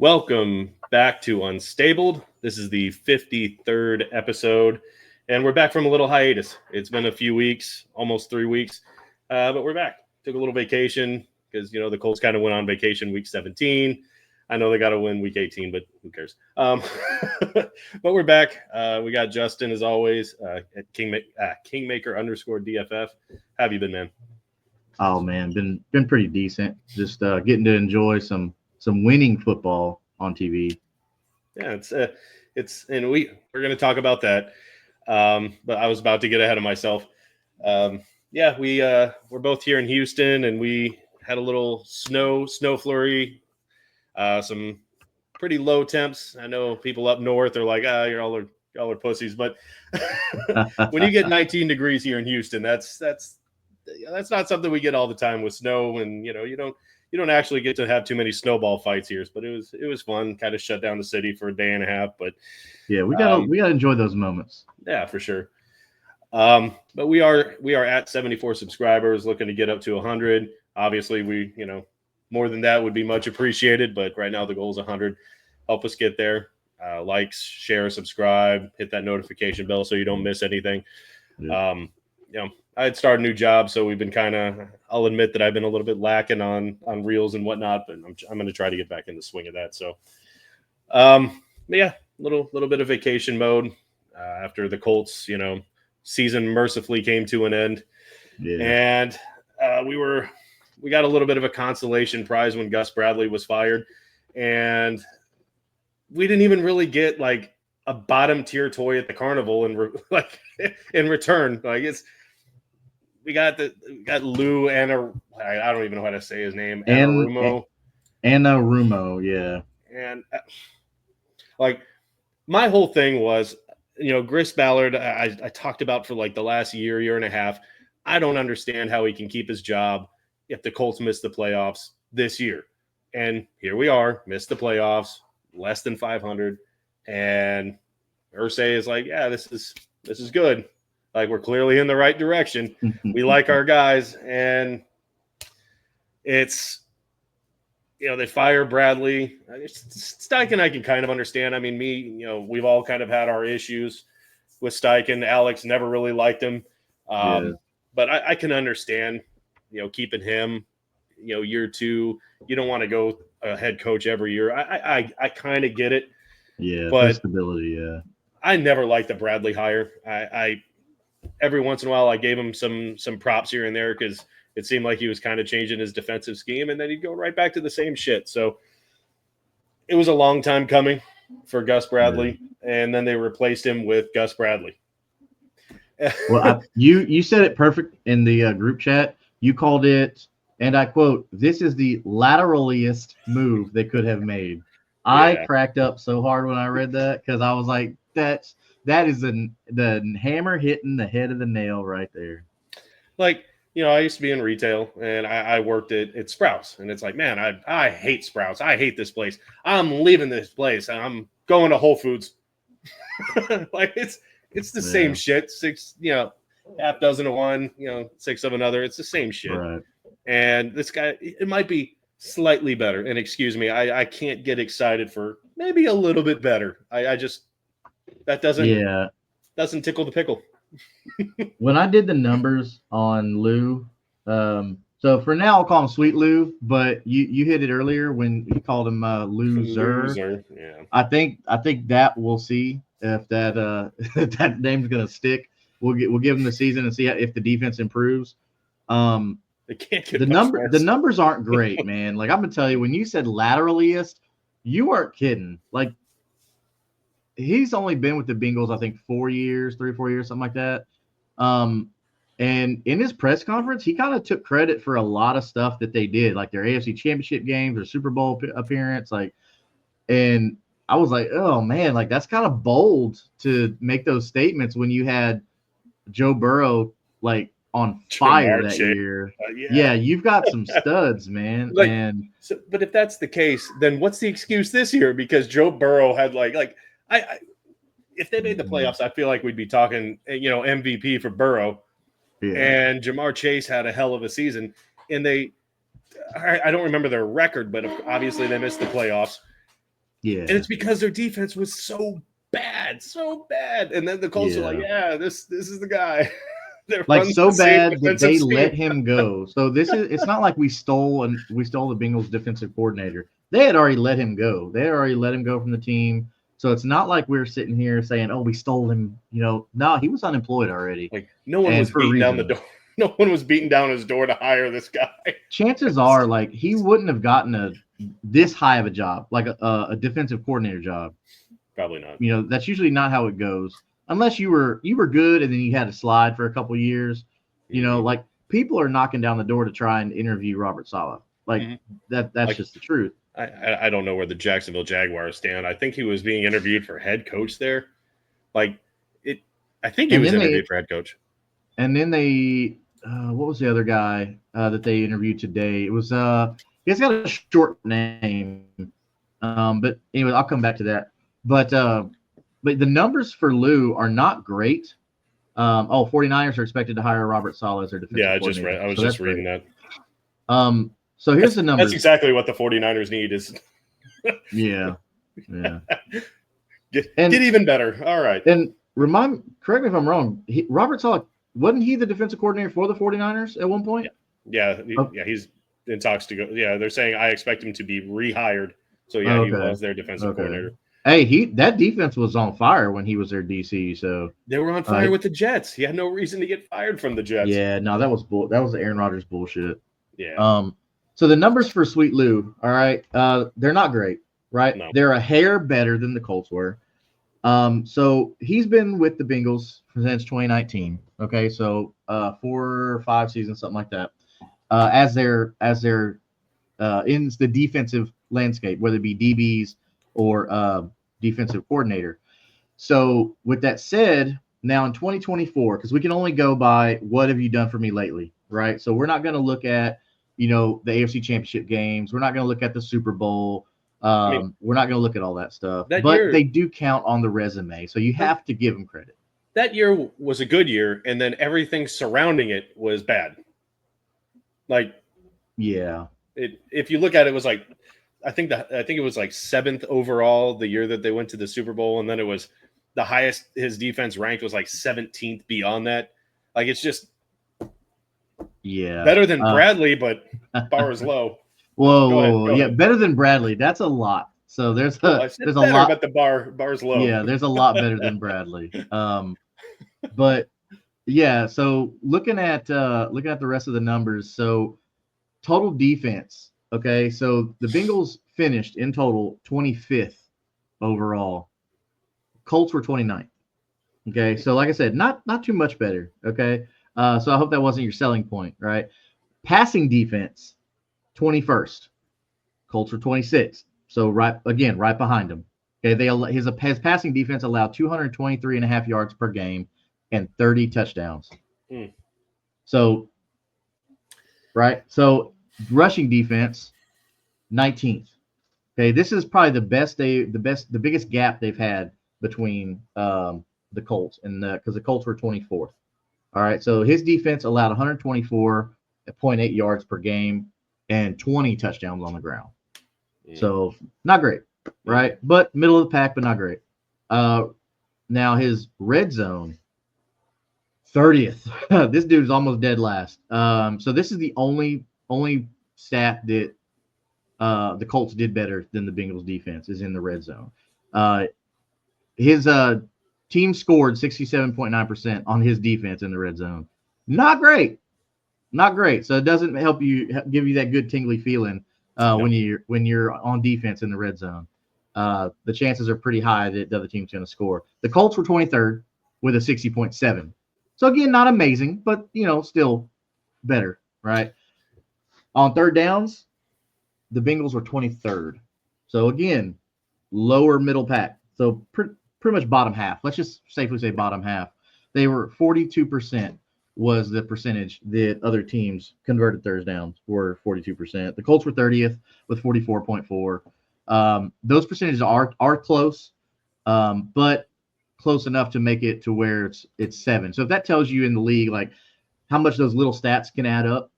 Welcome back to Unstabled. This is the 53rd episode, and we're back from a little hiatus. It's been a few weeks, almost 3 weeks, but we're back. Took a little vacation because, the Colts kind of went on vacation week 17. I know they got to win week 18, but who cares? But we're back. We got Justin, as always, at Kingmaker_DFF. How have you been, man? Oh, man, been pretty decent. Just getting to enjoy some winning football on TV. Yeah, and we're going to talk about that. But I was about to get ahead of myself. We're both here in Houston, and we had a little snow flurry, some pretty low temps. I know people up north are like, y'all are pussies, but when you get 19 degrees here in Houston, that's not something we get all the time with snow, and you don't actually get to have too many snowball fights here, but it was fun. Kind of shut down the city for a day and a half, but yeah, we gotta enjoy those moments. Yeah, for sure. But we are at 74 subscribers, looking to get up to 100. Obviously, we more than that would be much appreciated, but right now the goal is 100. Help us get there. Likes, share, subscribe, hit that notification bell so you don't miss anything. Yeah. I had started a new job, so we've been I'll admit that I've been a little bit lacking on reels and whatnot, but I'm going to try to get back in the swing of that. So, little bit of vacation mode after the Colts, season mercifully came to an end. Yeah. And we got a little bit of a consolation prize when Gus Bradley was fired, and we didn't even really get like a bottom tier toy at the carnival in return. We got Lou and I don't even know how to say his name. Anarumo. Anarumo, yeah. And my whole thing was, Chris Ballard, I talked about for like the last year and a half. I don't understand how he can keep his job if the Colts miss the playoffs this year. And here we are, missed the playoffs, less than 500. And Irsay is like, yeah, this is good. Like, we're clearly in the right direction. We like our guys. And it's, they fire Bradley. Steichen, I can kind of understand. I mean, we've all kind of had our issues with Steichen. Alex never really liked him. But I can understand, keeping him, year two. You don't want to go a head coach every year. I kind of get it. Yeah, but stability, yeah. I never liked the Bradley hire. I every once in a while I gave him some props here and there because it seemed like he was kind of changing his defensive scheme, and then he'd go right back to the same shit. So it was a long time coming for Gus Bradley, and then they replaced him with Gus Bradley. Well, you said it perfect in the group chat. You called it, and I quote, "This is the lateraliest move they could have made." Yeah. I cracked up so hard when I read that because I was like, that is the hammer hitting the head of the nail right there. I used to be in retail, and I worked at Sprouts, and it's like, man, I hate Sprouts. I hate this place. I'm leaving this place, and I'm going to Whole Foods. It's the same shit. 6, half dozen of one, 6 of another. It's the same shit. Right. And this guy, it might be slightly better. And excuse me, I can't get excited for maybe a little bit better. I just that doesn't tickle the pickle. When I did the numbers on Lou, so for now I'll call him Sweet Lou, but you hit it earlier when you called him Loser. Yeah. I think that we'll see if that that name's gonna stick. We'll give him the season and see if the defense improves. They can't get the numbers aren't great, man. Like, I'm gonna tell you, when you said lateraliest, you weren't kidding. Like, he's only been with the Bengals, I think, 3 or 4 years, something like that. And in his press conference, he kind of took credit for a lot of stuff that they did, like their AFC Championship games, their Super Bowl appearance, and I was like, oh man, like, that's kind of bold to make those statements when you had Joe Burrow like on fire that year. Yeah, you've got some studs, man. But if that's the case, then what's the excuse this year? Because Joe Burrow had if they made the playoffs, I feel like we'd be talking, MVP for Burrow. Yeah. And Jamar Chase had a hell of a season, and I don't remember their record, but obviously they missed the playoffs. Yeah. And it's because their defense was so bad. And then the Colts are like, yeah, this is the guy. that Like runs so the same bad that defensive they scheme. let him go. So it's not like we stole the Bengals defensive coordinator. They had already let him go. They had already let him go from the team. So it's not like we're sitting here saying, "Oh, we stole him." No, he was unemployed already. Like no one and was beating down the door. No one was beating down his door to hire this guy. Chances are, like, he wouldn't have gotten this high of a job, like a defensive coordinator job. Probably not. That's usually not how it goes, unless you were good and then you had to slide for a couple years. Like people are knocking down the door to try and interview Robert Saleh. Like that's like, just the truth. I don't know where the Jacksonville Jaguars stand. I think he was being interviewed for head coach there. I think he was interviewed for head coach. And then they, what was the other guy that they interviewed today? It was he's got a short name, but anyway, I'll come back to that. But the numbers for Lou are not great. 49ers are expected to hire Robert Saleh as their defensive coordinator. I was just reading that. So here's the numbers. That's exactly what the 49ers need is. Yeah. Get even better. All right. And correct me if I'm wrong, Robert Saleh, wasn't he the defensive coordinator for the 49ers at one point? Yeah, he's in talks to go. Yeah, they're saying I expect him to be rehired. So, yeah, he was their defensive coordinator. Hey, that defense was on fire when he was their DC. So they were on fire with the Jets. He had no reason to get fired from the Jets. Yeah, no, that was Aaron Rodgers bullshit. Yeah. So the numbers for Sweet Lou, all right, they're not great, right? No. They're a hair better than the Colts were. So he's been with the Bengals since 2019. Okay, so 4 or 5 seasons, something like that. As they're in the defensive landscape, whether it be DBs or defensive coordinator. So with that said, now in 2024, because we can only go by what have you done for me lately, right? So we're not going to look at the AFC Championship games. We're not going to look at the Super Bowl. We're not going to look at all that stuff. But they do count on the resume, so you have to give them credit. That year was a good year, and then everything surrounding it was bad. If you look at it, it was like I think it was like 7th overall the year that they went to the Super Bowl, and then it was the highest his defense ranked was like 17th beyond that. It's just better than Bradley, but bar is low. Whoa, yeah, better than Bradley. That's a lot. So there's a lot, but the bar's low. Yeah, there's a lot better than Bradley. But yeah, so looking at the rest of the numbers, so total defense. Okay, so the Bengals finished in total 25th overall. Colts were 29th. Okay, so like I said, not too much better. Okay, so I hope that wasn't your selling point, right? Passing defense, 21st. Colts were 26th. So right behind them. Okay, his passing defense allowed 223.5 yards per game and 30 touchdowns. So rushing defense, 19th. Okay, this is probably the biggest gap they've had between the Colts and because the Colts were 24th. All right, so his defense allowed 124.8 yards per game and 20 touchdowns on the ground. So not great, right? But middle of the pack, but not great. Now his red zone, 30th. This dude is almost dead last. So this is the only stat that the Colts did better than the Bengals defense is in the red zone. His team scored 67.9% on his defense in the red zone. Not great. So it doesn't give you that good tingly feeling when you're on defense in the red zone. The chances are pretty high that the other team's going to score. The Colts were 23rd with a 60.7. So again, not amazing, but still better, right? On third downs, the Bengals were 23rd. So again, lower middle pack. So pretty much bottom half. Let's just safely say bottom half. They were 42% was the percentage that other teams converted third downs were 42%. The Colts were 30th with 44.4. Those percentages are close, but close enough to make it to where it's 7. So if that tells you in the league how much those little stats can add up.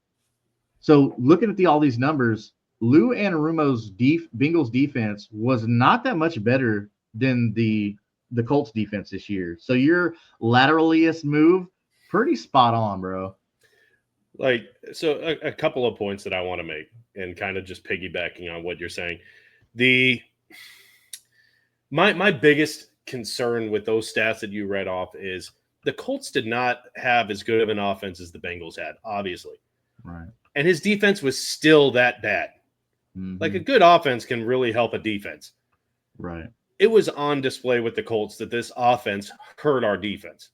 So looking at all these numbers, Lou Anarumo's Bengals defense was not that much better than the Colts defense this year. So your lateraliest move, pretty spot on, bro. Like, so a couple of points that I want to make, and kind of just piggybacking on what you're saying. My biggest concern with those stats that you read off is the Colts did not have as good of an offense as the Bengals had, obviously. Right. And his defense was still that bad. Mm-hmm. Like, a good offense can really help a defense. Right. It was on display with the Colts that this offense hurt our defense.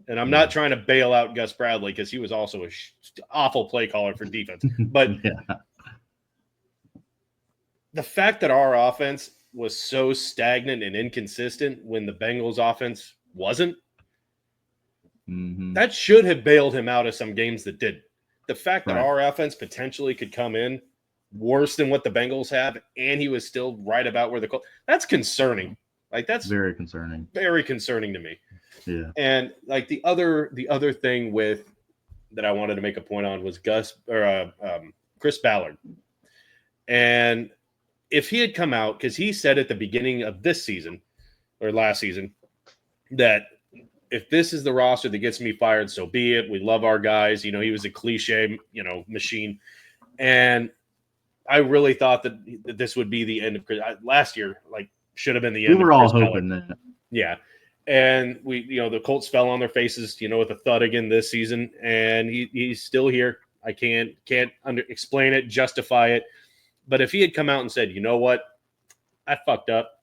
And I'm not trying to bail out Gus Bradley because he was also an awful play caller for defense. But the fact that our offense was so stagnant and inconsistent when the Bengals offense wasn't, that should have bailed him out of some games that did. The fact that our offense potentially could come in worse than what the Bengals have, and he was still right about where the Colts, that's concerning. Like, that's very concerning. Very concerning to me. Yeah. And like the other thing with that I wanted to make a point on was Chris Ballard. And if he had come out, because he said at the beginning of this season or last season that if this is the roster that gets me fired, so be it. We love our guys. You know, he was a cliche, machine. And I really thought that this would be the end of last year, like, should have been the end. We were all hoping that. Yeah. And the Colts fell on their faces, with a thud again this season, and he's still here. I can't explain it, justify it. But if he had come out and said, you know what, I fucked up.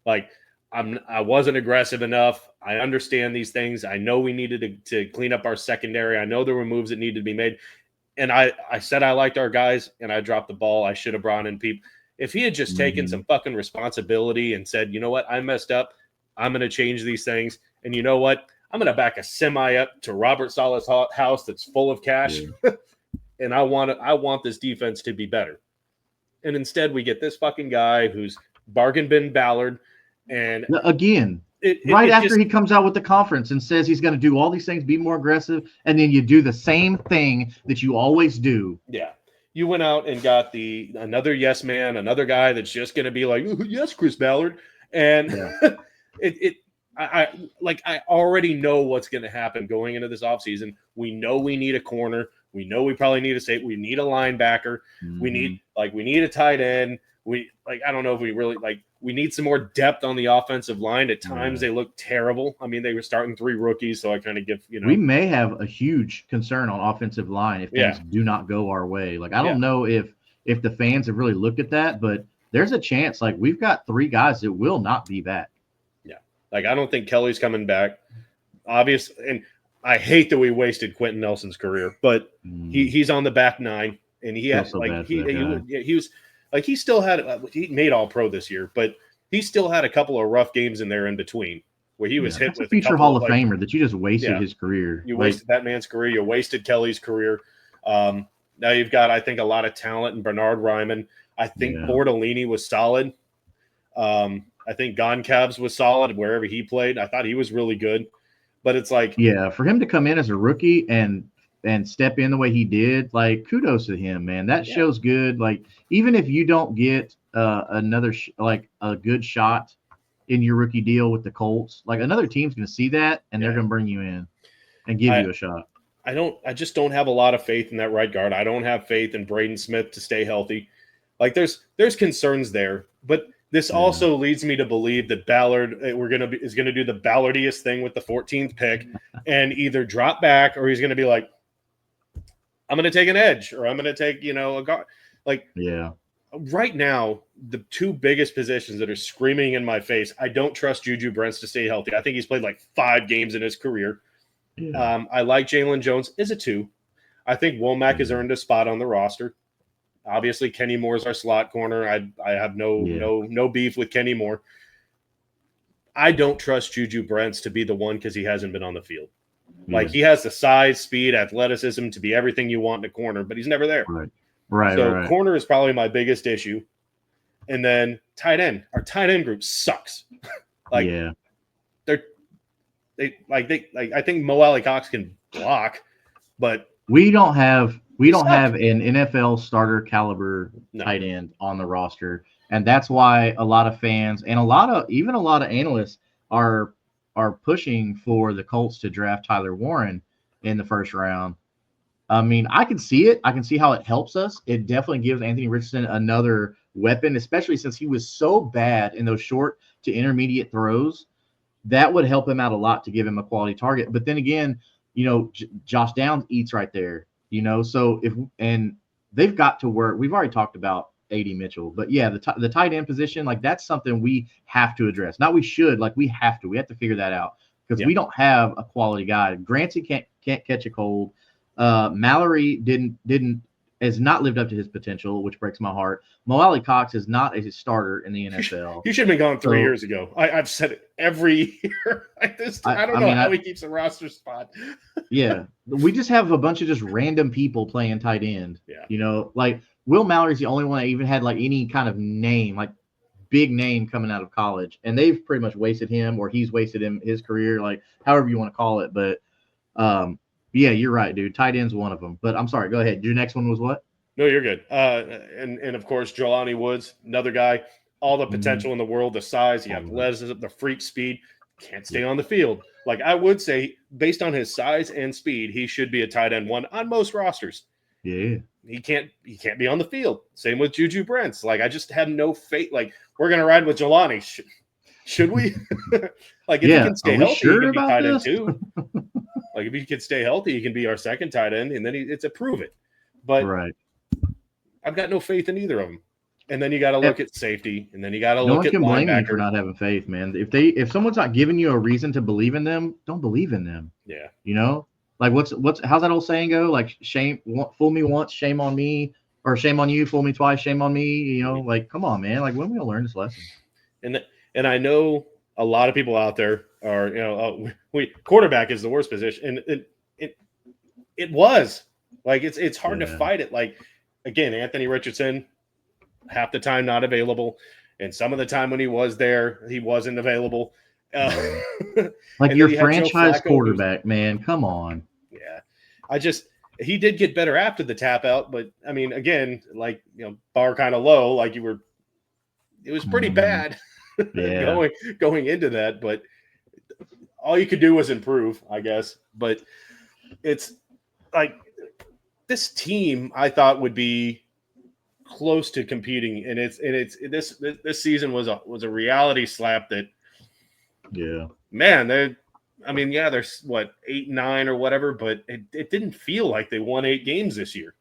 Like, I wasn't aggressive enough. I understand these things. I know we needed to clean up our secondary. I know there were moves that needed to be made. And I said I liked our guys, and I dropped the ball. I should have brought in people. If he had just taken some fucking responsibility and said, you know what, I messed up. I'm going to change these things. And you know what? I'm going to back a semi up to Robert Saleh's house that's full of cash. Yeah. And I want this defense to be better. And instead we get this fucking guy who's bargain bin Ballard. And again, after he comes out with the conference and says he's going to do all these things, be more aggressive, and then you do the same thing that you always do. Yeah. You went out and got another yes man, another guy that's just going to be like, yes, Chris Ballard. And I already know what's going to happen going into this offseason. We know we need a corner. We know we probably need a safety. We need a linebacker. We need a tight end. I don't know if we really we need some more depth on the offensive line. At times they look terrible. I mean, they were starting 3 rookies, so I kind of give, We may have a huge concern on offensive line if things do not go our way. Like, I don't know if the fans have really looked at that, but there's a chance. Like, we've got 3 guys that will not be back. Yeah. Like, I don't think Kelly's coming back. Obviously, and I hate that we wasted Quentin Nelson's career, but he's on the back 9, and he had he was like, he still had he made All Pro this year, but he still had a couple of rough games in there in between where he was hit with a future Hall of Famer that you just wasted his career. You wasted that man's career. You wasted Kelly's career. Now you've got, I think, a lot of talent in Bernard Ryman. I think Bordolini was solid. I think Goncalves was solid wherever he played. I thought he was really good. But it's like, for him to come in as a rookie and step in the way he did, like, kudos to him, man. That shows good. Like, even if you don't get another a good shot in your rookie deal with the Colts, like, another team's going to see that and they're going to bring you in and give you a shot. I just don't have a lot of faith in that right guard. I don't have faith in Braden Smith to stay healthy. Like, there's concerns there, but this also leads me to believe that Ballard is going to do the Ballardiest thing with the 14th pick and either drop back, or he's going to be like, I'm going to take an edge, or I'm going to take, a guard. Like, right now, the 2 biggest positions that are screaming in my face, I don't trust Juju Brents to stay healthy. I think he's played like 5 games in his career. Yeah. I like Jalen Jones as a 2. I think Womack has earned a spot on the roster. Obviously, Kenny Moore's our slot corner. I have no beef with Kenny Moore. I don't trust Juju Brents to be the one because he hasn't been on the field. Like, he has the size, speed, athleticism to be everything you want in a corner, but he's never there. Right. So corner is probably my biggest issue. And then tight end. Our tight end group sucks. I think Mo Alley Cox can block, but we don't have We don't have an NFL starter caliber No. tight end on the roster, and that's why a lot of fans and a lot of analysts are pushing for the Colts to draft Tyler Warren in the first round. I mean, I can see it. I can see how it helps us. It definitely gives Anthony Richardson another weapon, especially since he was so bad in those short to intermediate throws. That would help him out a lot to give him a quality target. But then again, Josh Downs eats right there, so and they've got to work. We've already talked about AD Mitchell, but yeah, the tight end position, like that's something we have to address. Not we should, like we have to figure that out because we don't have a quality guy. Grancy can't catch a cold. Mallory has not lived up to his potential, which breaks my heart. Mo Alley Cox is not a starter in the NFL. He should have been gone 3 years ago. I've said it every year. I don't know how he keeps a roster spot. Yeah. We just have a bunch of just random people playing tight end. Yeah. Like Will Mallory's the only one that even had like any kind of name, like big name coming out of college. And they've pretty much wasted him, or he's wasted his career, like however you want to call it. But yeah, you're right, dude. Tight end's one of them. But I'm sorry. Go ahead. Your next one was what? No, you're good. And of course, Jelani Woods, another guy, all the potential in the world, the size, the athleticism, the freak speed, can't stay on the field. Like I would say, based on his size and speed, he should be a tight end one on most rosters. Yeah. He can't be on the field. Same with Juju Brents. Like I just have no faith. Like we're gonna ride with Jelani. Should we? Like if he can stay healthy, he can be tight end too. Like if he can stay healthy, he can be our second tight end, and then it's a prove it. But right. I've got no faith in either of them. And then you got to look at safety, and then you got to look at linebacker. No one can blame you for linebacker. not having faith, man. If someone's not giving you a reason to believe in them, don't believe in them. Yeah. Like how's that old saying go? Like fool me once, shame on me, or shame on you, fool me twice, shame on me. Like come on, man. Like when are we gonna learn this lesson? And I know a lot of people out there are quarterback is the worst position, and it was like it's hard to fight it. Like again, Anthony Richardson, half the time not available, and some of the time when he was there, he wasn't available. Like your franchise quarterback, man. Come on. Yeah, he did get better after the tap out, but I mean, again, like bar kind of low, like it was pretty bad going into that, but all you could do was improve, I guess. But it's like this team I thought would be close to competing, and this season was a reality slap that man, there's what 8-9 or whatever, but it didn't feel like they won 8 games this year.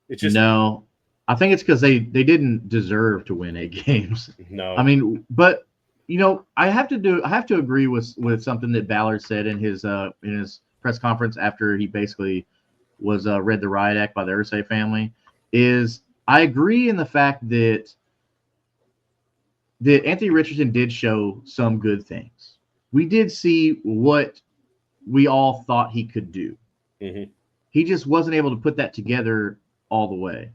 It's just no. I think it's because they didn't deserve to win 8 games. No, I mean, but I have to agree with something that Ballard said in his press conference after he basically was read the riot act by the Irsay family. Is I agree in the fact that Anthony Richardson did show some good things. We did see what we all thought he could do. Mm-hmm. He just wasn't able to put that together all the way.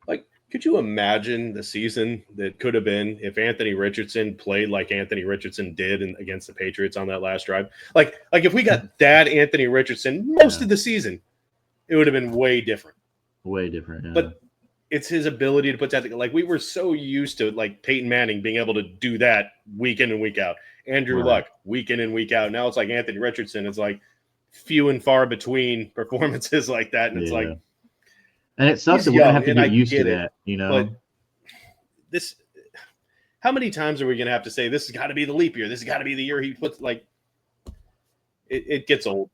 Like, could you imagine the season that could have been if Anthony Richardson played like Anthony Richardson did against the Patriots on that last drive? Like if we got that Anthony Richardson most of the season, it would have been way different. Way different, yeah. But it's his ability to put that together. Like we were so used to like Peyton Manning being able to do that week in and week out. Andrew Luck week in and week out. Now it's like Anthony Richardson. It's like few and far between performances like that. And it's like, and it sucks that we're gonna have to get used to that, But how many times are we gonna have to say this has got to be the leap year? This has got to be the year he puts like it gets old.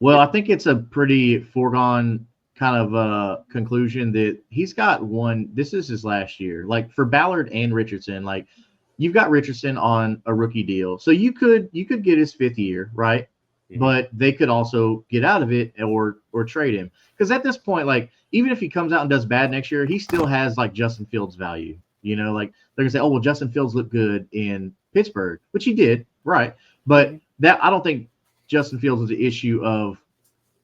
Well, I think it's a pretty foregone kind of conclusion that he's got one. This is his last year. Like for Ballard and Richardson, like you've got Richardson on a rookie deal, so you could get his 5th year, right? Mm-hmm. But they could also get out of it or trade him, because at this point, like even if he comes out and does bad next year, he still has like Justin Fields value. Like they're gonna say, oh well, Justin Fields looked good in Pittsburgh, which he did, right? But that I don't think Justin Fields was the issue of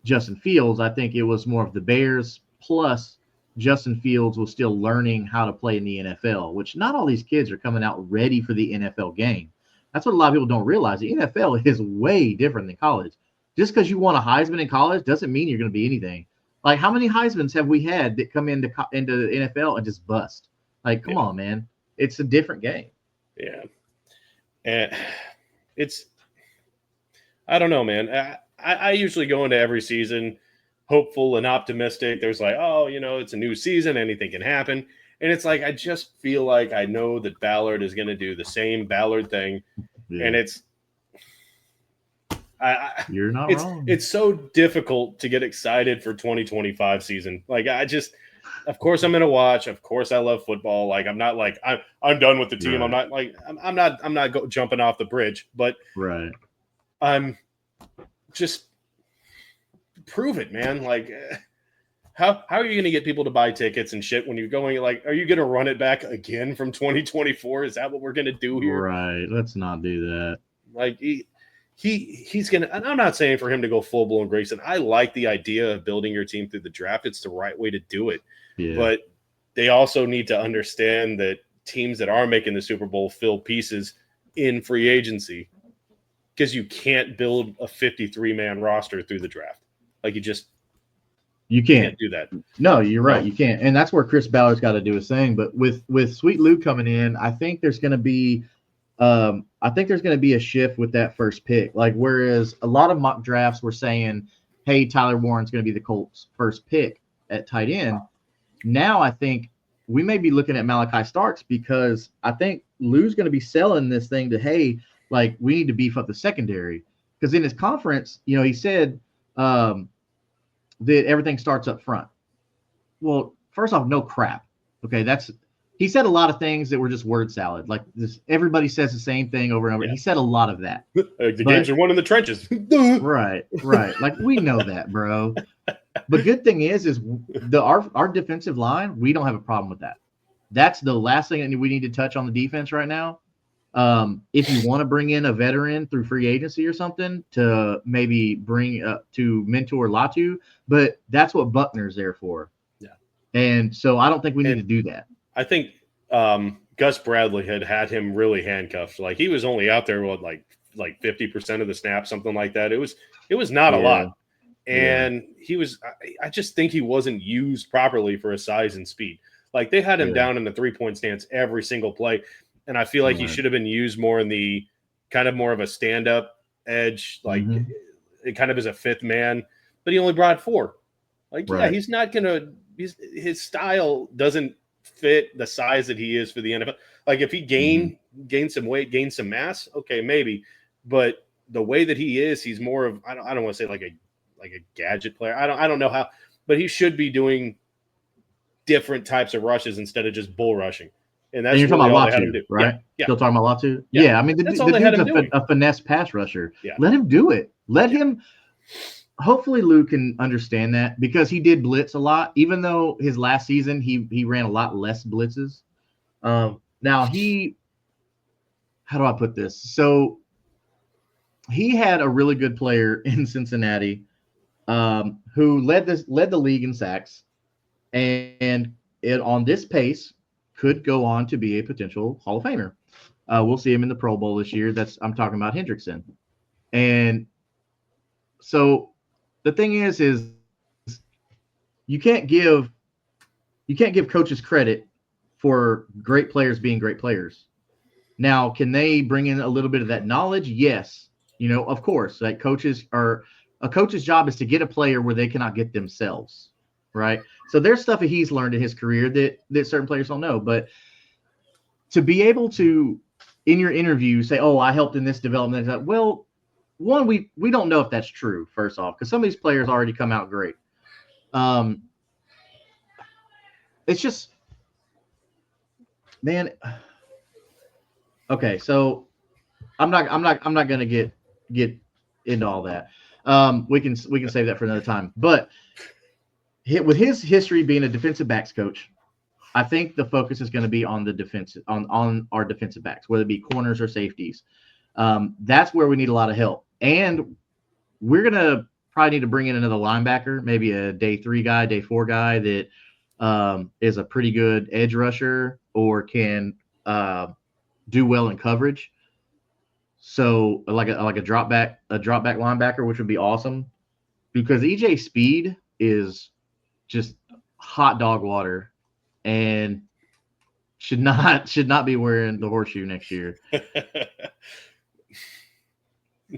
Justin Fields. I think it was more of the Bears, plus Justin Fields was still learning how to play in the NFL, which not all these kids are coming out ready for the NFL game. That's what a lot of people don't realize. The NFL is way different than college. Just because you won a Heisman in college doesn't mean you're going to be anything. Like, how many Heismans have we had that come into the NFL and just bust? Like, come on, man. It's a different game. Yeah. And I don't know, man. I usually go into every season hopeful and optimistic. There's like, oh, it's a new season. Anything can happen. And it's like, I just feel like I know that Ballard is going to do the same Ballard thing. Yeah. And You're not wrong. It's so difficult to get excited for 2025 season. Like, of course I'm going to watch. Of course I love football. Like, I'm not like, I'm done with the team. Right. I'm not jumping off the bridge, but right. I'm just prove it, man. Like, how are you going to get people to buy tickets and shit when you're going, like, are you going to run it back again from 2024? Is that what we're going to do here? Right. Let's not do that. Like, he's going to, and I'm not saying for him to go full blown Grayson. I like the idea of building your team through the draft. It's the right way to do it. Yeah. But they also need to understand that teams that are making the Super Bowl fill pieces in free agency, because you can't build a 53-man roster through the draft. Like, you can't do that. No, you're right. You can't. And that's where Chris Ballard's got to do his thing. But with Sweet Lou coming in, I think there's going to be a shift with that first pick. Like, whereas a lot of mock drafts were saying, hey, Tyler Warren's going to be the Colts' first pick at tight end. Now I think we may be looking at Malachi Starks, because I think Lou's going to be selling this thing to, hey, like, we need to beef up the secondary. Because in his conference, he said that everything starts up front. Well, first off, no crap. Okay, he said a lot of things that were just word salad. Like, this, everybody says the same thing over and over. Yeah. He said a lot of that. Games are won in the trenches. Right. Like, we know that, bro. But good thing is our defensive line, we don't have a problem with that. That's the last thing that we need to touch on the defense right now. If you want to bring in a veteran through free agency or something to maybe bring to mentor Latu, but that's what Buckner's there for. Yeah. And so I don't think we need to do that. I think Gus Bradley had him really handcuffed. Like, he was only out there with like 50% of the snaps, something like that. It was not a lot. And I just think he wasn't used properly for his size and speed. Like, they had him down in the 3-point stance every single play. And I feel like he should have been used more in the kind of more of a stand-up edge, like kind of as a fifth man, but he only brought 4. Like, he's not going to – his style doesn't fit the size that he is for the NFL. Like, if he gained some weight, gained some mass, okay, maybe. But the way that he is, he's more of – I don't want to say like a gadget player. I don't know how – but he should be doing different types of rushes instead of just bull rushing. And that's you're really talking all about they had him do. Right? Yeah. Still talking about Latu? Yeah. I mean, the dude's a finesse pass rusher. Yeah. Let him do it. Let him. Hopefully, Lou can understand that, because he did blitz a lot, even though his last season he ran a lot less blitzes. Now how do I put this? So he had a really good player in Cincinnati who led the league in sacks, and on this pace could go on to be a potential Hall of Famer. We'll see him in the Pro Bowl this year. I'm talking about Hendrickson. And so the thing is you can't give coaches credit for great players being great players. Now, can they bring in a little bit of that knowledge? Yes. Of course, like, a coach's job is to get a player where they cannot get themselves. Right. So there's stuff that he's learned in his career that certain players don't know. But to be able to, in your interview, say, oh, I helped in this development. Well, one, we don't know if that's true, first off, because some of these players already come out great. It's just, man. Okay, so I'm not going to get into all that. We can save that for another time. But with his history being a defensive backs coach, I think the focus is going to be on the defensive on our defensive backs, whether it be corners or safeties. That's where we need a lot of help, and we're going to probably need to bring in another linebacker, maybe a day 3 guy, day 4 guy that is a pretty good edge rusher or can do well in coverage. So like a drop back linebacker, which would be awesome, because EJ Speed is just hot dog water, and should not be wearing the horseshoe next year.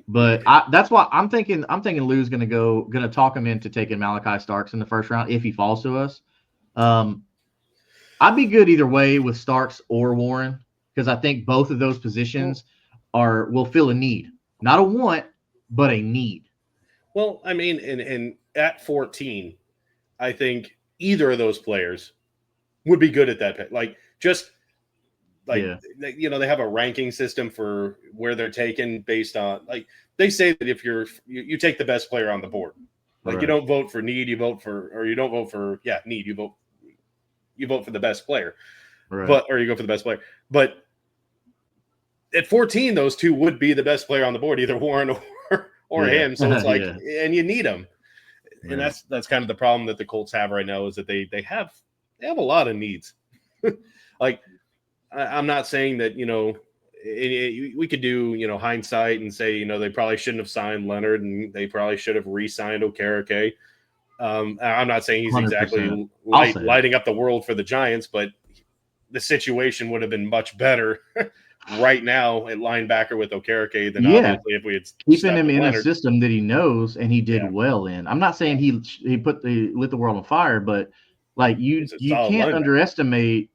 But that's why I'm thinking Lou's gonna talk him into taking Malachi Starks in the first round if he falls to us. I'd be good either way with Starks or Warren, because I think both of those positions will fill a need, not a want, but a need. Well, I mean, and at 14, I think either of those players would be good at that pick. Like, just like, you know, they have a ranking system for where they're taken based on, like, they say that if you take the best player on the board, like, Right. you don't vote for need, you vote for, or you don't vote for, need, you vote for the best player, Right. or you go for the best player. But at 14, those two would be the best player on the board, either Warren or him. So it's like, and you need them. And that's kind of the problem that the Colts have right now, is that they have a lot of needs. Like, I'm not saying that, you know, we could do, you know, hindsight and say, you know, they probably shouldn't have signed Leonard and they probably should have re-signed Okereke. I'm not saying he's 100%. exactly lighting up the world for the Giants, but the situation would have been much better right now at linebacker with Okereke than obviously if we had keeping him in Leonard. a system that he knows and he did well in. I'm not saying he lit the world on fire, but like you can't underestimate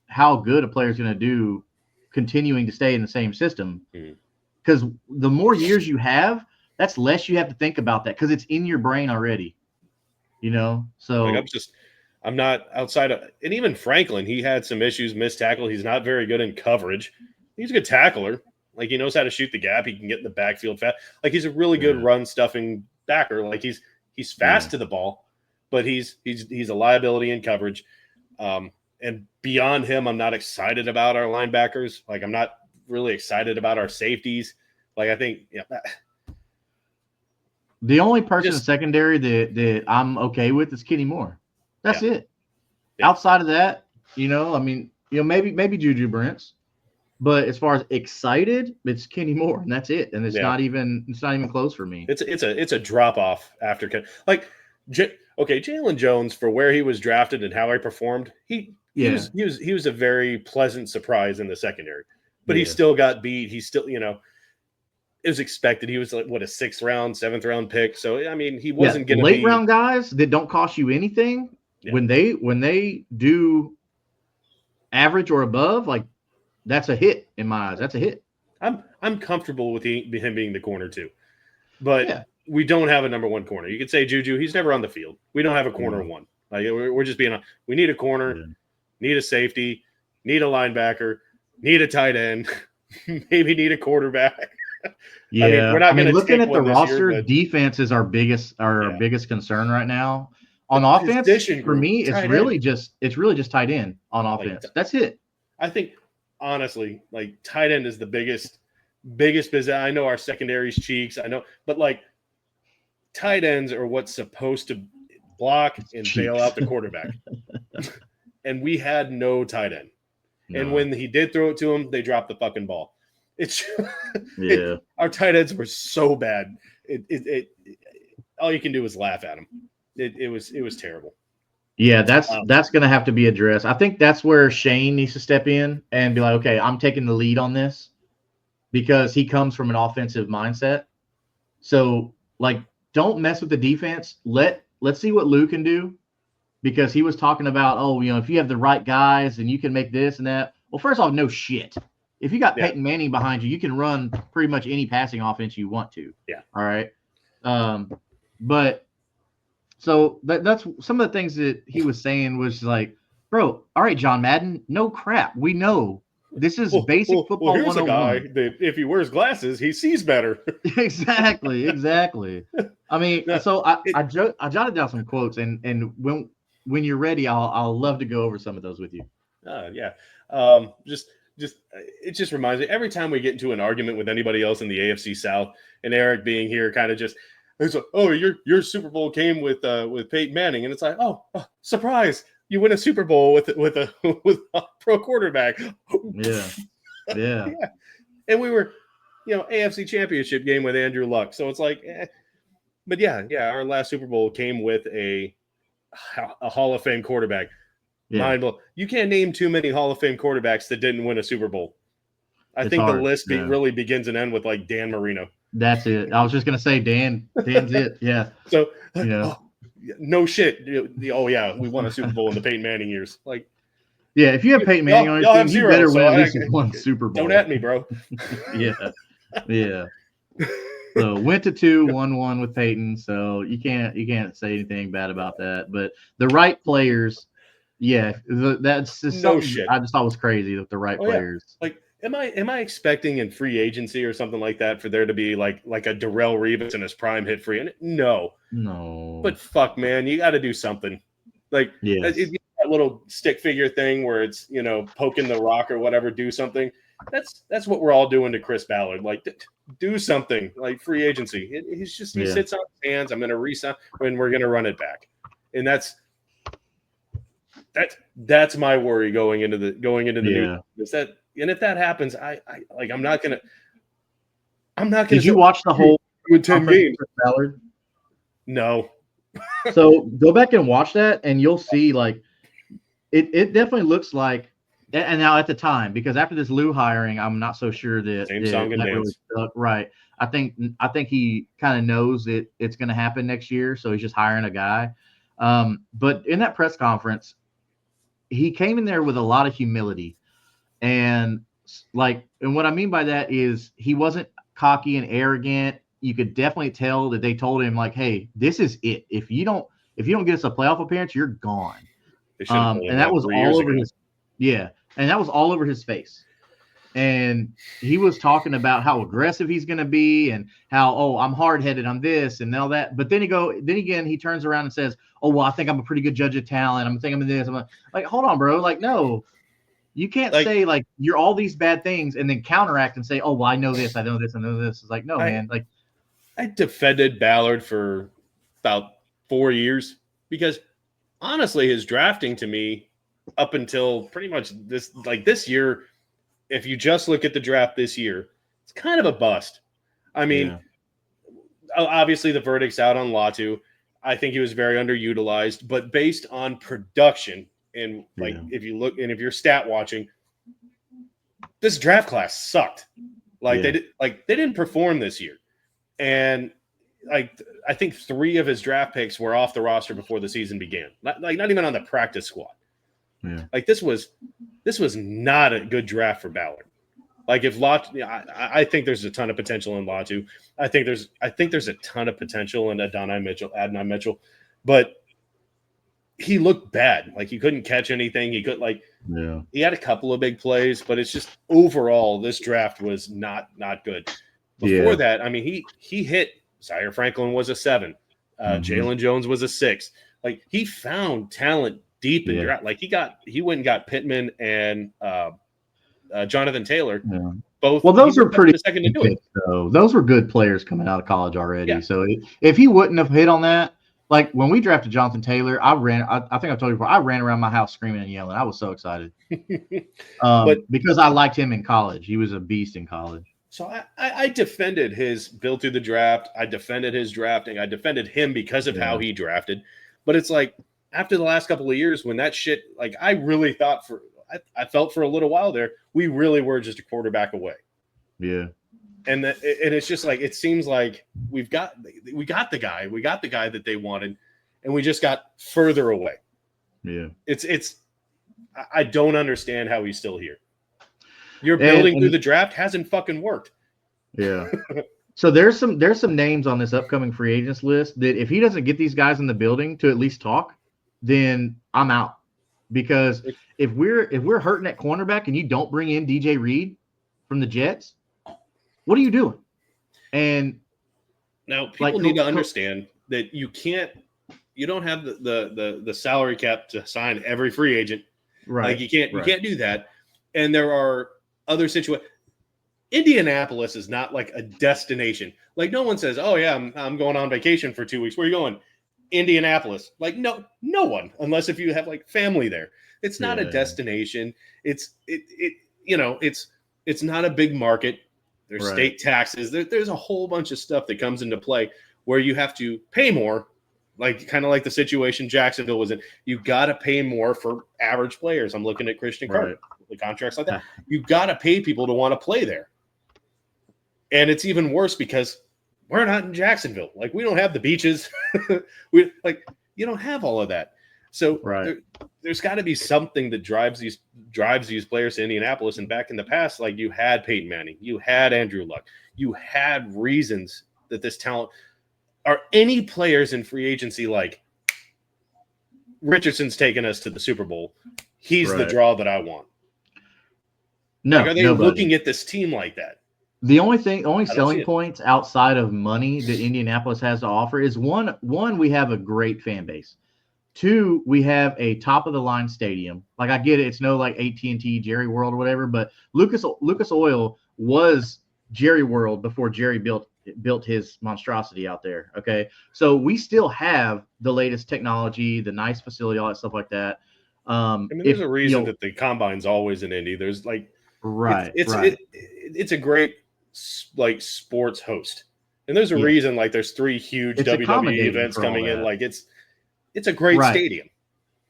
how good a player is going to do continuing to stay in the same system. Because the more years you have, that's less you have to think about that, because it's in your brain already. You know, so like, I'm not outside of, and even Franklin, he had some issues, missed tackle. He's not very good in coverage. He's a good tackler. Like, he knows how to shoot the gap. He can get in the backfield fast. Like, he's a really good run stuffing backer. Like, he's fast to the ball, but he's a liability in coverage. And beyond him, I'm not excited about our linebackers. Like, I'm not really excited about our safeties. Like, I think, the only person in secondary that I'm okay with is Kenny Moore. That's it. Yeah. Outside of that, you know, I mean, you know, maybe Juju Brents, but as far as excited, it's Kenny Moore, and that's it. And it's not even close for me. It's a drop off after, like, Jalen Jones, for where he was drafted and how he performed, he was a very pleasant surprise in the secondary, but he still got beat. He still, you know, it was expected. He was like, what, a 6th round, 7th round pick. So, I mean, he wasn't going to be late round guys that don't cost you anything. When they do average or above, like, that's a hit in my eyes. That's a hit. I'm comfortable with him being the corner too, but we don't have a number 1 corner. You could say Juju, he's never on the field. We don't have a corner 1. Like, we're just being we need a corner, need a safety, need a linebacker, need a tight end, maybe need a quarterback. Yeah, I mean, we're not looking at the roster. Defense is our biggest concern right now. On offense, for me, it's really just tight end on offense. Like, that's it. I think, honestly, like, tight end is the biggest business. I know our secondary's cheeks. I know, but like, tight ends are what's supposed to block and bail out the quarterback. And we had no tight end. No. And when he did throw it to him, they dropped the fucking ball. Our tight ends were so bad. All you can do is laugh at them. It was terrible. Yeah, that's going to have to be addressed. I think that's where Shane needs to step in and be like, okay, I'm taking the lead on this, because he comes from an offensive mindset. So, like, don't mess with the defense. Let's see what Lou can do, because he was talking about, you know, if you have the right guys and you can make this and that. Well, first off, no shit. If you got Peyton Manning behind you, you can run pretty much any passing offense you want to. Yeah. All right. But so that's some of the things that he was saying was like, bro, all right, John Madden, no crap. We know this is basic football 101. Here's a guy that if he wears glasses, he sees better. Exactly. I mean, so I jotted down some quotes, and when you're ready, I'll love to go over some of those with you. It just reminds me, every time we get into an argument with anybody else in the AFC South, and Eric being here kind of just, it's like, oh, your Super Bowl came with Peyton Manning, and it's like, oh, surprise, you win a Super Bowl with a pro quarterback. Yeah. And we were, AFC Championship game with Andrew Luck, so it's like, but yeah, our last Super Bowl came with a a Hall of Fame quarterback. Yeah. Mind blow. You can't name too many Hall of Fame quarterbacks that didn't win a Super Bowl. I think hard. the list really begins and ends with like Dan Marino. That's it. I was just gonna say Dan's it. Yeah. So no shit. Oh yeah, we won a Super Bowl in the Peyton Manning years. Like, yeah, if you have Peyton Manning on your team, you better win at least one Super Bowl. Don't at me, bro. Yeah. So went to 2, 1-1 with Peyton. So you can't say anything bad about that. But the right players, that's just no something shit. I just thought was crazy with the right players. Yeah. Like, am I expecting in free agency or something like that for there to be like a Darrelle Revis in his prime hit free? And no. But fuck, man, you got to do something. Like that little stick figure thing where it's poking the rock or whatever. Do something. That's what we're all doing to Chris Ballard. Like, do something. Like free agency. He sits on his hands. I'm going to resign and we're going to run it back. And that's my worry going into the new. Is that, and if that happens, I'm not gonna. Did you watch the whole 10 games? Ballard? No. So go back and watch that, and you'll see like it definitely looks like. And now at the time, because after this Lou hiring, I'm not so sure that same song and dance. Really stuck. Right. I think he kind of knows that it's going to happen next year, so he's just hiring a guy. But in that press conference, he came in there with a lot of humility, and what I mean by that is he wasn't cocky and arrogant. You could definitely tell that they told him like, "Hey, this is it. If you don't get us a playoff appearance, you're gone." And that was all over his. Yeah, and that was all over his face. And he was talking about how aggressive he's going to be and how, I'm hard-headed, I'm this and all that. But then he turns around and says, "Oh, well, I think I'm a pretty good judge of talent. I'm thinking I'm this." I'm like, hold on, bro. Like, no, you can't say like you're all these bad things and then counteract and say, "Oh, well, I know this, I know this, I know this." It's like, no, man. Like, I defended Ballard for about 4 years because honestly, his drafting to me up until pretty much this year, if you just look at the draft this year, it's kind of a bust. I mean, obviously the verdict's out on Latu. I think he was very underutilized, but based on production and if you look and if you're stat watching, this draft class sucked. They didn't perform this year. And I think 3 of his draft picks were off the roster before the season began. Not even on the practice squad. Yeah. Like this was not a good draft for Ballard. Like if Latu, I think there's a ton of potential in Latu. I think there's a ton of potential in Adonai Mitchell, but he looked bad. Like he couldn't catch anything. He he had a couple of big plays, but it's just overall this draft was not good. Before that, I mean he hit Zaire Franklin was a 7. Jalen Jones was a 6. Like he found talent deep in draft. Like he went and got Pittman and Jonathan Taylor. Yeah. Both. Well, those are pretty second to do it. So those were good players coming out of college already. Yeah. So if he wouldn't have hit on that, like when we drafted Jonathan Taylor, I think I told you before, I ran around my house screaming and yelling. I was so excited. Because I liked him in college. He was a beast in college. So I defended his build through the draft. I defended his drafting. I defended him because of how he drafted. But it's like after the last couple of years when that shit, like I really thought I felt for a little while there, we really were just a quarterback away. Yeah. And it's just like, it seems like we got the guy that they wanted and we just got further away. Yeah. I don't understand how he's still here. Your building through the draft hasn't fucking worked. Yeah. So there's some names on this upcoming free agents list that if he doesn't get these guys in the building to at least talk, then I'm out. Because if we're hurting at cornerback and you don't bring in DJ Reed from the Jets, what are you doing? And now people need to understand that you don't have the salary cap to sign every free agent. Right. Like you can't do that. And there are other situations. Indianapolis is not like a destination. Like no one says, "Oh yeah, I'm going on vacation for 2 weeks." Where are you going? Indianapolis. Like no one, unless if you have like family there. It's not a destination. It's not a big market. There's state taxes. There's a whole bunch of stuff that comes into play where you have to pay more like kind of like the situation Jacksonville was in. You got to pay more for average players. I'm looking at Christian Kirk, the contracts like that. You got to pay people to want to play there. And it's even worse because we're not in Jacksonville. Like, we don't have the beaches. You don't have all of that. So there's got to be something that drives these players to Indianapolis. And back in the past, like, you had Peyton Manning, you had Andrew Luck, you had reasons that this talent – are any players in free agency like Richardson's taken us to the Super Bowl? He's the draw that I want. No, like, are they looking at this team like that? The only selling points outside of money that Indianapolis has to offer is one, we have a great fan base. Two, we have a top of the line stadium. Like, I get it, it's no like AT&T Jerry World or whatever, but Lucas Oil was Jerry World before Jerry built his monstrosity out there. Okay. So we still have the latest technology, the nice facility, all that stuff like that. I mean, there's a reason that the combine's always in Indy. There's like, it's a great like sports host. And there's a reason, like, there's 3 huge WWE events coming in. Like, it's a great stadium.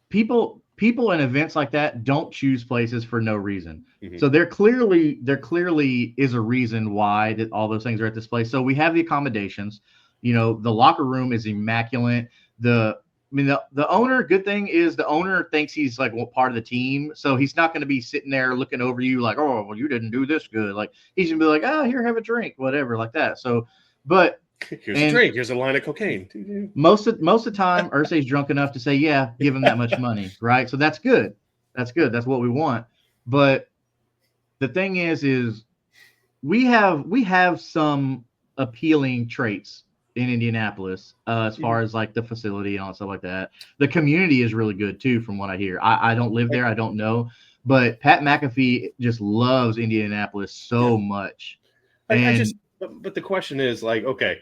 People in events like that don't choose places for no reason. Mm-hmm. So there clearly is a reason why that all those things are at this place. So we have the accommodations. You know, the locker room is immaculate. The owner, good thing is the owner thinks he's like part of the team. So he's not going to be sitting there looking over you like, oh, well, you didn't do this good. Like, he's going to be like, oh, here, have a drink, whatever, like that. So, but here's a drink. Here's a line of cocaine. Most of the time, Irsay's drunk enough to say, yeah, give him that much money, right? So that's good. That's good. That's what we want. But the thing is we have some appealing traits in Indianapolis as far as like the facility and all stuff like that. The community is really good too, from what I hear. I don't live there. I don't know. But Pat McAfee just loves Indianapolis so much. But the question is, like, okay.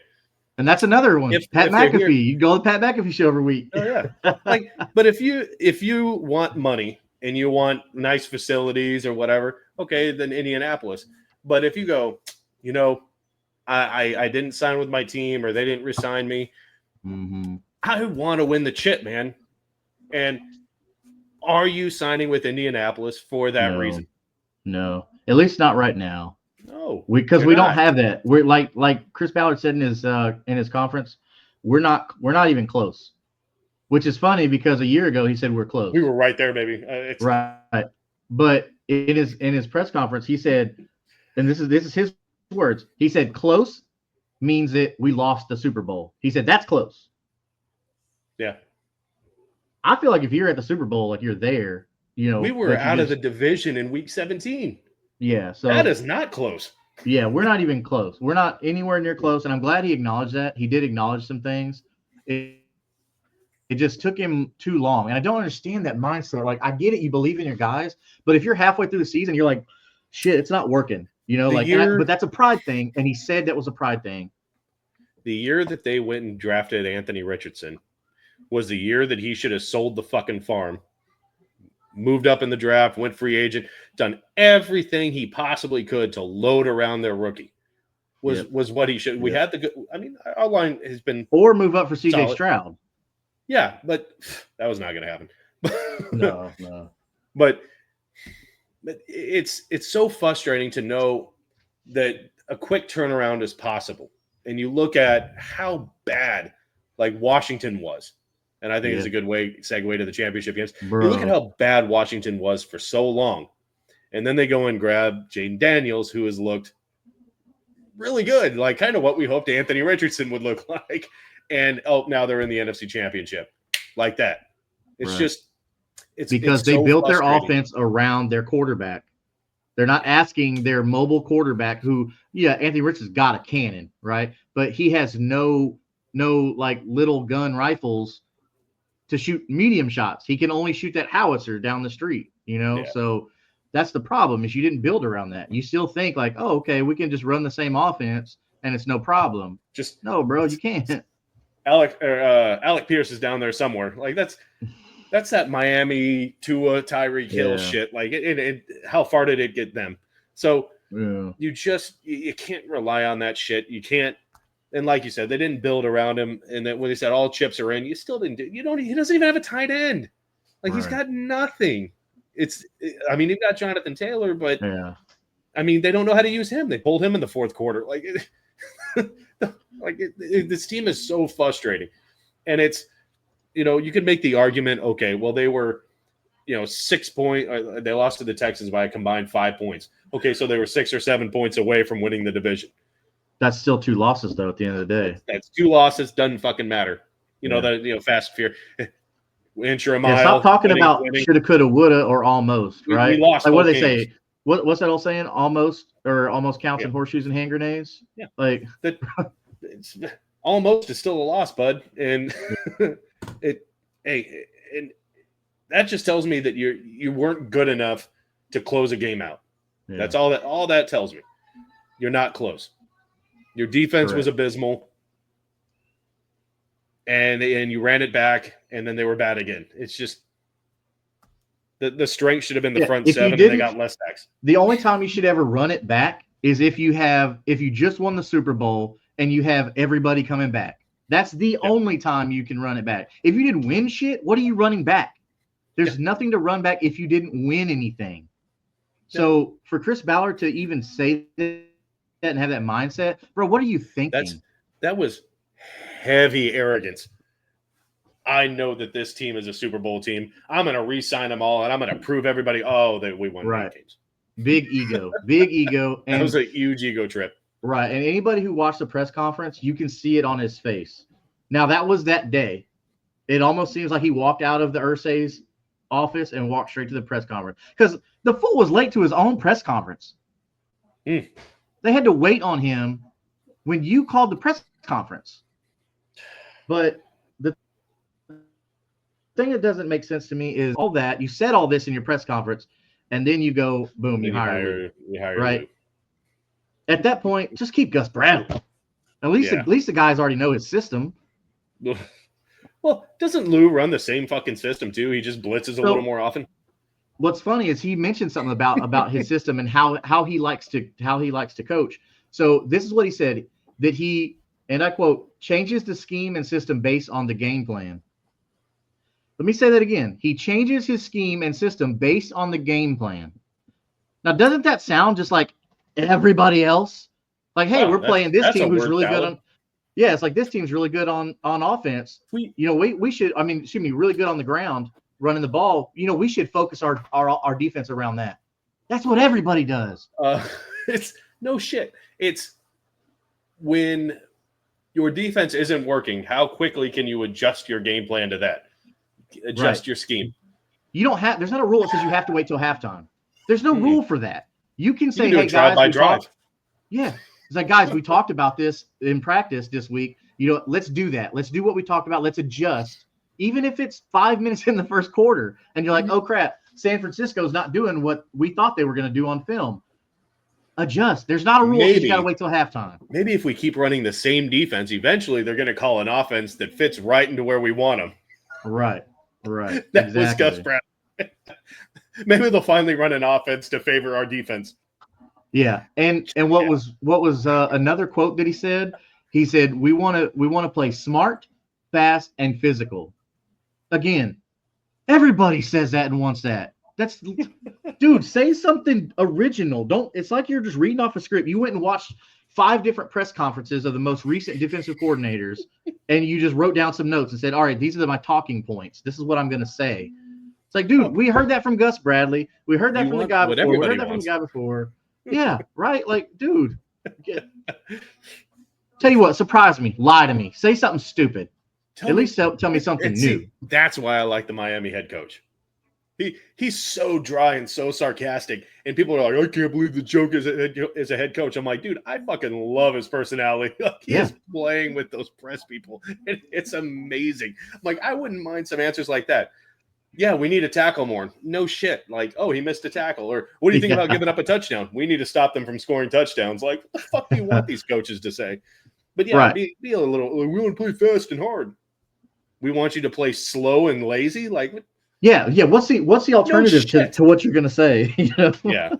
And that's another one. Pat McAfee. You go to the Pat McAfee show every week. Oh, yeah. Like, but if you want money and you want nice facilities or whatever, okay, then Indianapolis. But if you go, you know, I didn't sign with my team or they didn't resign me, I want to win the chip, man. And are you signing with Indianapolis for that reason? No, at least not right now. No, because we don't have that. We're like Chris Ballard said in his conference, we're not even close. Which is funny because a year ago he said we're close. We were right there, baby. Right. But in his press conference, he said, and this is his words. He said close means that we lost the Super Bowl. He said that's close. Yeah. I feel like if you're at the Super Bowl, like you're there, you know. We were out of the division in week 17. Yeah, so that is not close. Yeah, we're not even close. We're not anywhere near close, and I'm glad he acknowledged that. He did acknowledge some things. It just took him too long, and I don't understand that mindset. Like, I get it, you believe in your guys, but if you're halfway through the season, you're like, shit, it's not working. You know, but that's a pride thing, and he said that was a pride thing. The year that they went and drafted Anthony Richardson was the year that he should have sold the fucking farm, moved up in the draft, went free agent, done everything he possibly could to load around their rookie. Was what he should. We had the good. I mean, our line has been or move up for CJ Stroud. Yeah, but that was not going to happen. No. But it's so frustrating to know that a quick turnaround is possible. And you look at how bad like Washington was. And I think it's a good segue to the championship games. Bro. You look at how bad Washington was for so long. And then they go and grab Jaden Daniels, who has looked really good, like kind of what we hoped Anthony Richardson would look like. And now they're in the NFC Championship like that. It's just it's because they built their offense around their quarterback. They're not asking their mobile quarterback who, Anthony Richardson's got a cannon, right? But he has no like little gun rifles to shoot medium shots. He can only shoot that howitzer down the street, So that's the problem is you didn't build around that. You still think like, oh, okay, we can just run the same offense and it's no problem. Just no, bro, you can't. Alec Pierce is down there somewhere. Like that's that Miami Tua Tyreek Hill shit. Like it how far did it get them? So you can't rely on that shit. You can't. And like you said, they didn't build around him. And then when they said all chips are in, you still didn't do. You don't. He doesn't even have a tight end. Like he's got nothing. I mean, you've got Jonathan Taylor, but I mean, they don't know how to use him. They pulled him in the fourth quarter. This team is so frustrating, and it's, you could make the argument. Okay, well they were, 6 point. They lost to the Texans by a combined 5 points. Okay, so they were 6 or 7 points away from winning the division. That's still 2 losses though. At the end of the day, that's 2 losses. Doesn't fucking matter. Fast and fear. Inch or a mile. Stop talking about shoulda, coulda, woulda, or almost. Right? We lost. Like what do they say? What's that old saying? Almost counts in horseshoes and hand grenades. Yeah. Like that. Almost is still a loss, bud. And and that just tells me that you weren't good enough to close a game out. Yeah. That's all that tells me. You're not close. Your defense was abysmal. And you ran it back, and then they were bad again. It's just the strength should have been the front seven, and they got less sacks. The only time you should ever run it back is if you just won the Super Bowl and you have everybody coming back. That's the only time you can run it back. If you didn't win shit, what are you running back? There's nothing to run back if you didn't win anything. So for Chris Ballard to even say that and have that mindset, bro, what are you thinking? That was heavy arrogance. I know that this team is a Super Bowl team. I'm going to re-sign them all, and I'm going to prove everybody, that we won 9 games. Big ego. And that was a huge ego trip. Right, and anybody who watched the press conference, you can see it on his face. Now, that was that day. It almost seems like he walked out of the Irsay's office and walked straight to the press conference because the fool was late to his own press conference. They had to wait on him when you called the press conference. But the thing that doesn't make sense to me is all that you said all this in your press conference, and then you go, boom, you hire right. Lou. At that point, just keep Gus Bradley. At least the guys already know his system. Well, doesn't Lou run the same fucking system too? He just blitzes a little more often. What's funny is he mentioned something about his system and how he likes to coach. So this is what he said, that he, and I quote, changes the scheme and system based on the game plan. Let me say that again. He changes his scheme and system based on the game plan. Now, doesn't that sound just like everybody else? Like, hey, we're playing this team who's really good on. Yeah, it's like this team's really good on offense. We should. I mean, excuse me, really good on the ground, running the ball. We should focus our defense around that. That's what everybody does. It's no shit. It's when your defense isn't working, how quickly can you adjust your game plan to that? Adjust your scheme. You don't have. There's not a rule that says you have to wait till halftime. There's no rule for that. You can say, "Hey guys, drive." Yeah, it's like, guys, we talked about this in practice this week. Let's do that. Let's do what we talked about. Let's adjust, even if it's 5 minutes in the first quarter, and you're like, "Oh crap, San Francisco's not doing what we thought they were going to do on film." Adjust. There's not a rule that you got to wait till halftime. Maybe if we keep running the same defense, eventually they're going to call an offense that fits right into where we want them. Right. That was Gus Bradley. Maybe they'll finally run an offense to favor our defense. Yeah, and what was another quote that he said? He said, "We want to play smart, fast, and physical." Again, everybody says that and wants that. That's dude, say something original. Don't. It's like you're just reading off a script. You went and watched 5 different press conferences of the most recent defensive coordinators, and you just wrote down some notes and said, "All right, these are my talking points. This is what I'm going to say." It's like, dude, we heard that from Gus Bradley. We heard that from the guy before. We heard that from the guy before. Yeah, right? Like, dude. Tell you what, surprise me. Lie to me. Say something stupid. At least tell me something new. That's why I like the Miami head coach. He's so dry and so sarcastic, and people are like, "I can't believe the joke is a head coach." I'm like, dude, I fucking love his personality. He's playing with those press people, and it's amazing. I'm like, I wouldn't mind some answers like that. Yeah, we need to tackle more. No shit. Like, oh, he missed a tackle. Or what do you think about giving up a touchdown? We need to stop them from scoring touchdowns. Like, what the fuck do you want these coaches to say? But yeah, be a little. We want to play fast and hard. We want you to play slow and lazy. Like, yeah. What's the alternative to what you're gonna say? Yeah.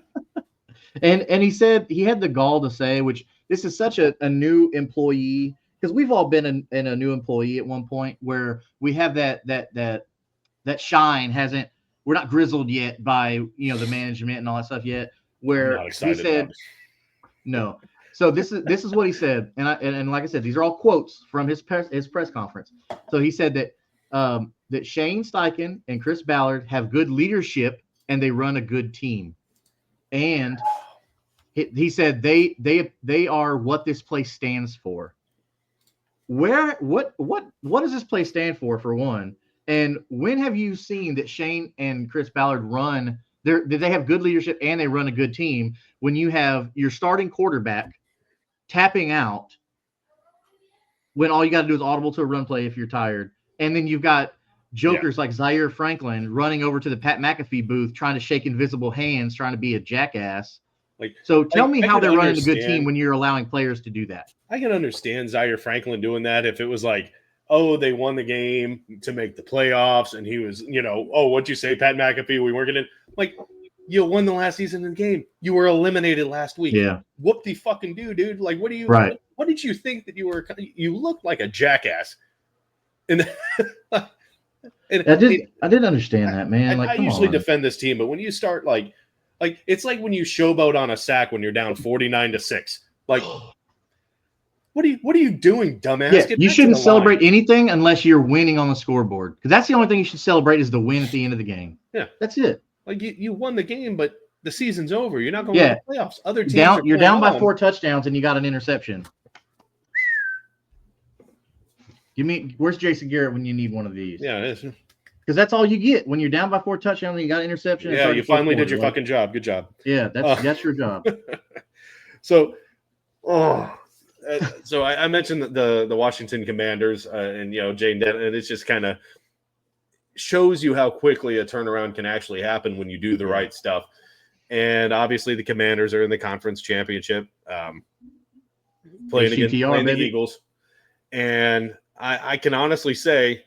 And he said he had the gall to say, which this is such a new employee because we've all been in a new employee at one point where we have that shine hasn't. We're not grizzled yet by the management and all that stuff yet. I'm Where not he excited said about it. no. So this is what he said, and like I said, these are all quotes from his press conference. So he said that Shane Steichen and Chris Ballard have good leadership and they run a good team, and he said they are what this place stands for. What does this place stand for one? And when have you seen that Shane and Chris Ballard run? They have good leadership and they run a good team. When you have your starting quarterback tapping out, when all you got to do is audible to a run play if you're tired, and then you've got jokers like Zaire Franklin running over to the Pat McAfee booth trying to shake invisible hands, trying to be a jackass. So tell me how they're running a good team when you're allowing players to do that. I can understand Zaire Franklin doing that if it was like, oh, they won the game to make the playoffs, and he was, oh, what'd you say, Pat McAfee? We weren't gonna you won the last season of the game. You were eliminated last week. Yeah. Whoop de fucking do, dude. Like, what do you? Right. What did you think that you were? You looked like a jackass. And I didn't understand that, man. I usually defend this team, but when you start like it's like when you showboat on a sack when you're down 49-6. Like, what are you doing, dumbass? Yeah, you shouldn't celebrate anything unless you're winning on the scoreboard, because that's the only thing you should celebrate is the win at the end of the game. Yeah, that's it. Like you won the game, but the season's over. You're not going to the playoffs. Other teams you're down by 4 touchdowns and you got an interception. Where's Jason Garrett when you need one of these? Yeah, it is. Because that's all you get when you're down by 4 touchdowns and you got an interception. Yeah, you finally did your fucking job. Good job. Yeah, that's your job. So I mentioned the Washington Commanders and Jane Denton, and it's just kind of shows you how quickly a turnaround can actually happen when you do the right stuff. And obviously the Commanders are in the conference championship, playing the Eagles. And I can honestly say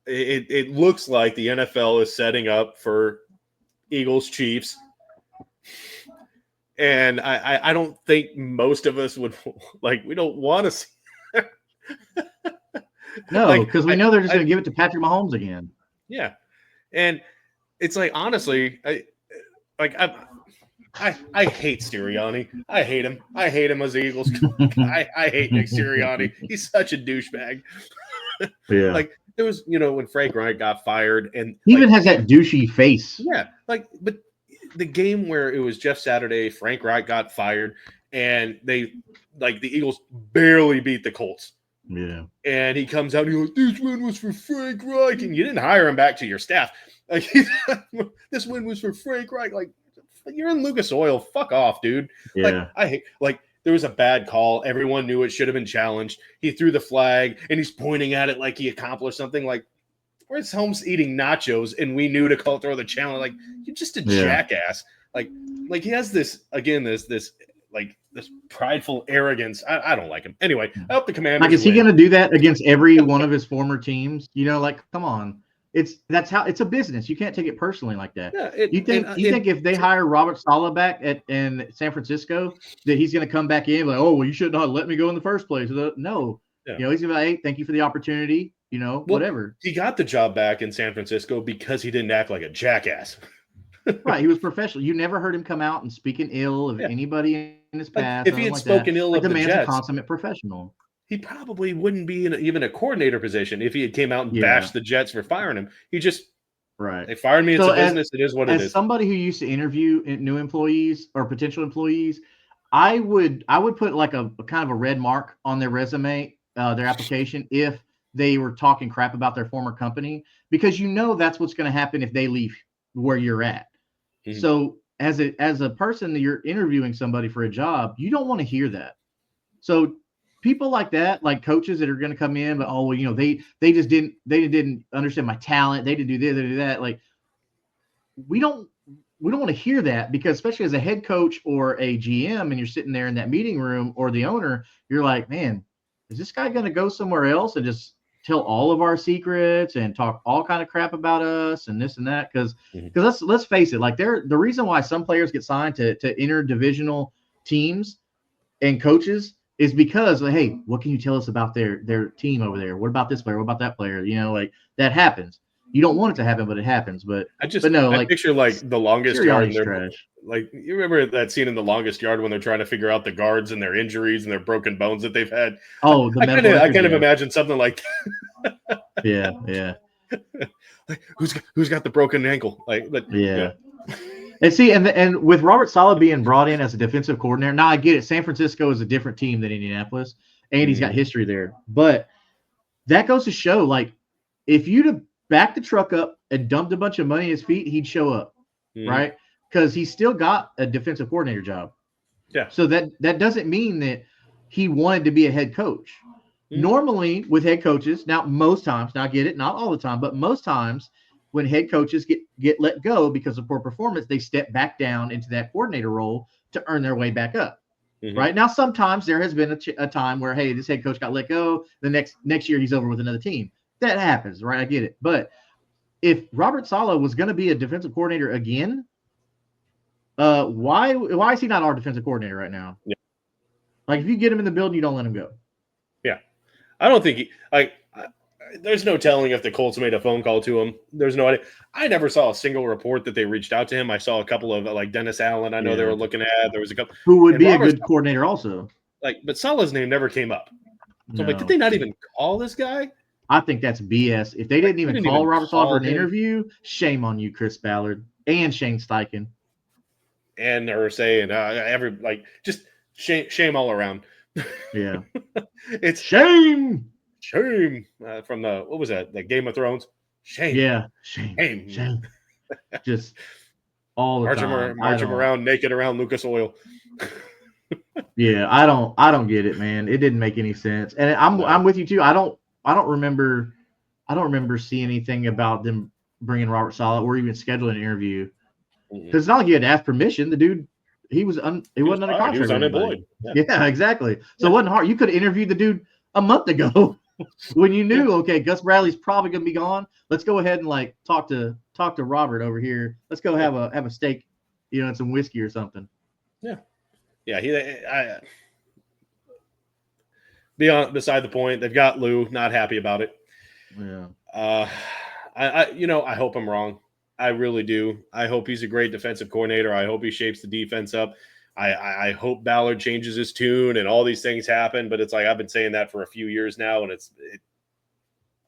it looks like the NFL is setting up for Eagles Chiefs. And I don't think most of us would we don't want to see. No, because we know they're just going to give it to Patrick Mahomes again. Yeah. And it's like, honestly, I hate Sirianni. I hate him. I hate him as the Eagles. I hate Nick Sirianni. He's such a douchebag. Yeah. There was, when Frank Reich got fired, and he even has that douchey face. Yeah. But the game where it was Jeff Saturday, Frank Reich got fired, and they the Eagles barely beat the Colts. Yeah. And he comes out and he goes, "This win was for Frank Reich," and you didn't hire him back to your staff. This win was for Frank Reich. You're in Lucas Oil. Fuck off, dude. Yeah. I hate there was a bad call. Everyone knew it should have been challenged. He threw the flag and he's pointing at it like he accomplished something. Where's Holmes eating nachos and we knew to throw the challenge? You're just a jackass. He has this prideful arrogance. I don't like him. Anyway, I hope the Commanders is he going to do that against every one of his former teams? Come on. That's how it's a business. You can't take it personally like that. Yeah, you think if they hire Robert Saleh back in San Francisco that he's going to come back in you should not let me go in the first place? No. Yeah. He's going to be like, hey, thank you for the opportunity. Whatever. He got the job back in San Francisco because he didn't act like a jackass. Right. He was professional. You never heard him come out and speaking ill of anybody in his past. If he had spoken ill of the man's Jets, a consummate professional. He probably wouldn't be in even a coordinator position if he had came out and bashed the Jets for firing him. He just they fired me. It's a business. It is what it is. As somebody who used to interview new employees or potential employees, I would put a kind of a red mark on their resume, their application, if they were talking crap about their former company, because that's what's going to happen if they leave where you're at. Mm-hmm. So as a person that you're interviewing somebody for a job, you don't want to hear that. So people like that, like coaches that are going to come in, but they just didn't understand my talent. They didn't do this, they did that. We don't want to hear that, because especially as a head coach or a GM, and you're sitting there in that meeting room, or the owner, you're like, man, is this guy going to go somewhere else and just tell all of our secrets and talk all kind of crap about us and this and that? Because let's face it, the reason why some players get signed to interdivisional teams and coaches is because, like, hey, what can you tell us about their team over there? What about this player? What about that player? Like that happens. You don't want it to happen, but it happens. But no, I like picture like the longest yard, and Sirianni's they're trash. like, you remember that scene in the longest yard when they're trying to figure out the guards and their injuries and their broken bones that they've had. Oh, the medical I records. kind of Yeah, imagine something like, yeah. like who's got the broken ankle? Like, but Yeah. And see, and with Robert Saleh being brought in as a defensive coordinator, now I get it. San Francisco is a different team than Indianapolis, and he's got history there. But that goes to show, like, if you'd have backed the truck up and dumped a bunch of money at his feet, he'd show up, right? Because he's still got a defensive coordinator job. Yeah. So that doesn't mean that he wanted to be a head coach. Normally, with head coaches, now most times, now I get it, not all the time, but most times when head coaches get let go because of poor performance, they step back down into that coordinator role to earn their way back up. Right now, sometimes there has been a time where, hey, this head coach got let go. The next year he's over with another team. That happens, right? I get it. But if Robert Saleh was going to be a defensive coordinator again, why is he not our defensive coordinator right now? Yeah. Like, if you get him in the building, you don't let him go. Yeah, I don't think there's no telling if the Colts made a phone call to him. There's no idea. I never saw a single report that they reached out to him. I saw a couple of like Dennis Allen. I know they were looking at. There was a couple who would be a good coordinator also. But Saleh's name never came up. So I'm like, did they not even call this guy? I think that's BS. If they didn't even call Robert Saleh for an interview, shame on you, Chris Ballard and Shane Steichen. And or saying just shame all around. Yeah, it's shame from the what was that? Like Game of Thrones. Shame. Yeah, shame. Just all the time. March him around naked around Lucas Oil. Yeah, I don't get it, man. It didn't make any sense. And I'm with you too. I don't remember seeing anything about them bringing Robert Saleh or even scheduling an interview. Because it's not like you had to ask permission. The dude, he wasn't under contract. He was unemployed. Yeah, exactly. So it wasn't hard. You could have interviewed the dude a month ago when you knew, okay, Gus Bradley's probably gonna be gone. Let's go ahead and like talk to Robert over here. Let's go have a steak, and some whiskey or something. Yeah. Yeah, beside the point, they've got Lou, not happy about it. Yeah. I hope I'm wrong. I really do. I hope he's a great defensive coordinator. I hope he shapes the defense up. I hope Ballard changes his tune and all these things happen. But it's like I've been saying that for a few years now, and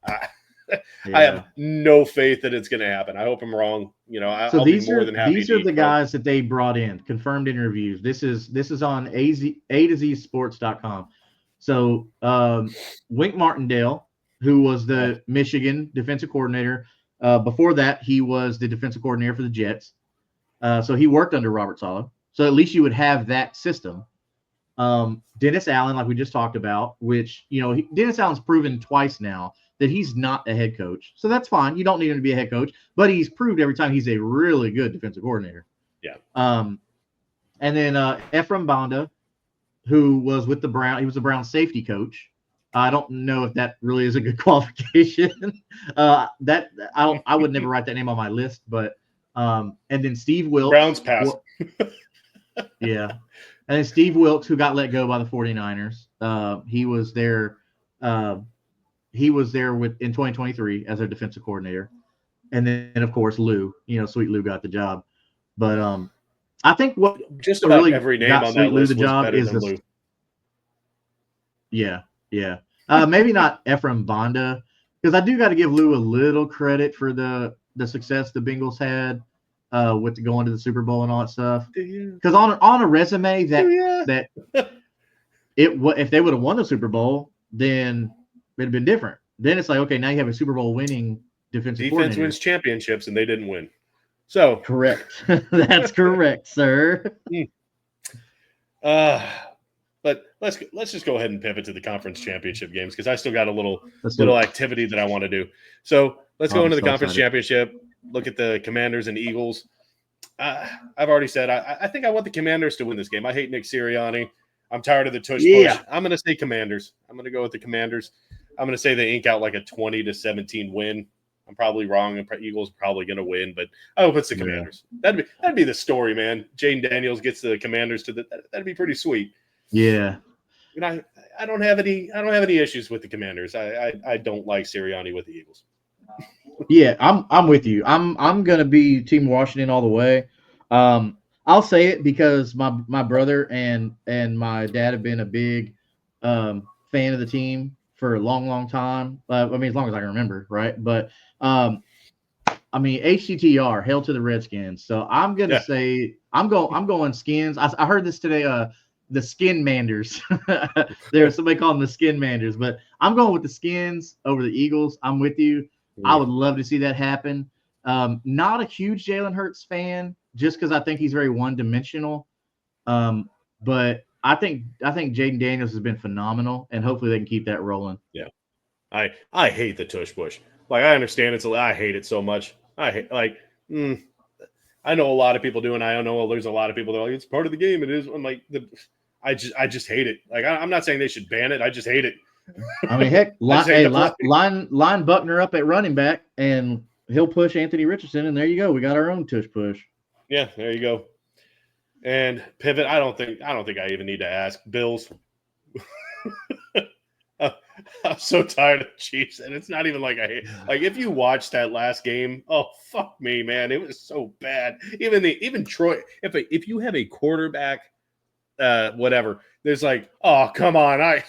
I have no faith that it's going to happen. I hope I'm wrong. I'll be more than happy. These are the guys that they brought in, confirmed interviews. This is on A2Zsports.com. So Wink Martindale, who was the Michigan defensive coordinator. Before that, he was the defensive coordinator for the Jets. So he worked under Robert Saleh. So at least you would have that system. Dennis Allen, like we just talked about, which, Dennis Allen's proven twice now that he's not a head coach. So that's fine. You don't need him to be a head coach, but he's proved every time he's a really good defensive coordinator. Yeah. And then Ephraim Banda, who was with the Browns. He was the Browns safety coach. I don't know if that really is a good qualification. I would never write that name on my list, but and then Steve Wilkes. Browns pass. Yeah. And then Steve Wilkes, who got let go by the 49ers. He was there in 2023 as their defensive coordinator. And then of course Lou, Sweet Lou got the job. But I think what just about really every name on that list the job was better than Lou. Yeah. Maybe not Ephraim Banda, because I do got to give Lou a little credit for the success the Bengals had with going to the Super Bowl and all that stuff. Because on a resume that if they would have won the Super Bowl, then it'd have been different. Then it's like, okay, now you have a Super Bowl winning defense coordinator. Wins championships and they didn't win. So correct. That's correct, sir. But let's just go ahead and pivot to the conference championship games because I still got a little activity that I want to do. So let's go into the conference championship. Look at the Commanders and Eagles. I've already said I think I want the Commanders to win this game. I hate Nick Sirianni. I'm tired of the tush push. I'm going to say Commanders. I'm going to go with the Commanders. I'm going to say they ink out like a 20-17 win. I'm probably wrong. Eagles probably going to win, but I hope it's the Commanders. That'd be the story, man. Jane Daniels gets the Commanders that'd be pretty sweet. Yeah. And I don't have any issues with the Commanders. I don't like Sirianni with the Eagles. Yeah, I'm with you. I'm gonna be Team Washington all the way. I'll say it because my brother and my dad have been a big fan of the team for a long time. I mean, as long as I can remember, right? But I mean, HTTR, hail to the Redskins. So I'm gonna say I'm going Skins. I heard this today. The Skin Manders. There's somebody calling them the Skin Manders, but I'm going with the Skins over the Eagles. I'm with you. I would love to see that happen. Not a huge Jalen Hurts fan, just because I think he's very one-dimensional. But I think Jaden Daniels has been phenomenal, and hopefully they can keep that rolling. Yeah, I hate the tush push. Like, I understand I hate it so much. I hate I know a lot of people do, and I know there's a lot of people that are like, it's part of the game. It is. I'm like, I just hate it. Like, I'm not saying they should ban it. I just hate it. I mean, heck, line Buckner up at running back, and he'll push Anthony Richardson, and there you go. We got our own tush push. Yeah, there you go. And pivot. I don't think I even need to ask. Bills. I'm so tired of the Chiefs, and it's not even like I hate. Like, if you watch that last game, oh fuck me, man, it was so bad. Even Troy. If you have a quarterback, whatever, there's like, oh come on, like,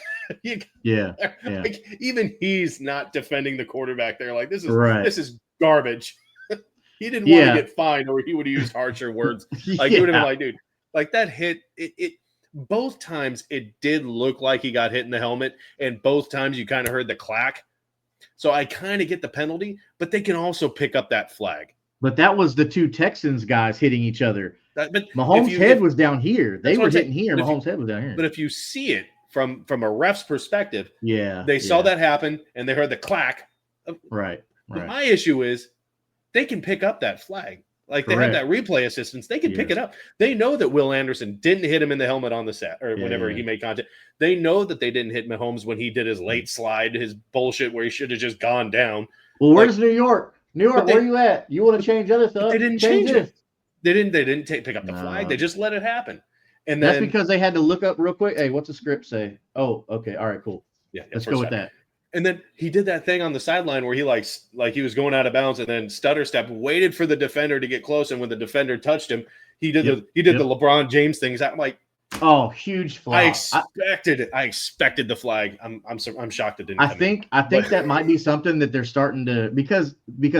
even he's not defending the quarterback there. Like, this is garbage. He didn't want to get fined, or he would have used harsher words. Like, he would have been like, dude, like that hit it. Both times it did look like he got hit in the helmet, and both times you kind of heard the clack. So I kind of get the penalty, but they can also pick up that flag. But that was the two Texans guys hitting each other. But Mahomes' head was down here. They were hitting here. Mahomes' head was down here. But if you see it from a ref's perspective, they saw that happen, and they heard the clack. Right. My issue is they can pick up that flag. Like, they have that replay assistance. They can pick it up. They know that Will Anderson didn't hit him in the helmet on the set or whenever he made contact. They know that they didn't hit Mahomes when he did his late slide, his bullshit where he should have just gone down. Well, where's New York? New York, where are you at? You want to change other stuff? They didn't change it. They didn't pick up the flag. They just let it happen. And that's because they had to look up real quick. Hey, what's the script say? Oh, okay. All right, cool. Yeah, let's go with that. And then he did that thing on the sideline where he like he was going out of bounds and then stutter step, waited for the defender to get close, and when the defender touched him, he did the LeBron James things. I'm like, oh, huge flag! I expected the flag. I'm shocked it didn't. I think that might be something that they're starting to because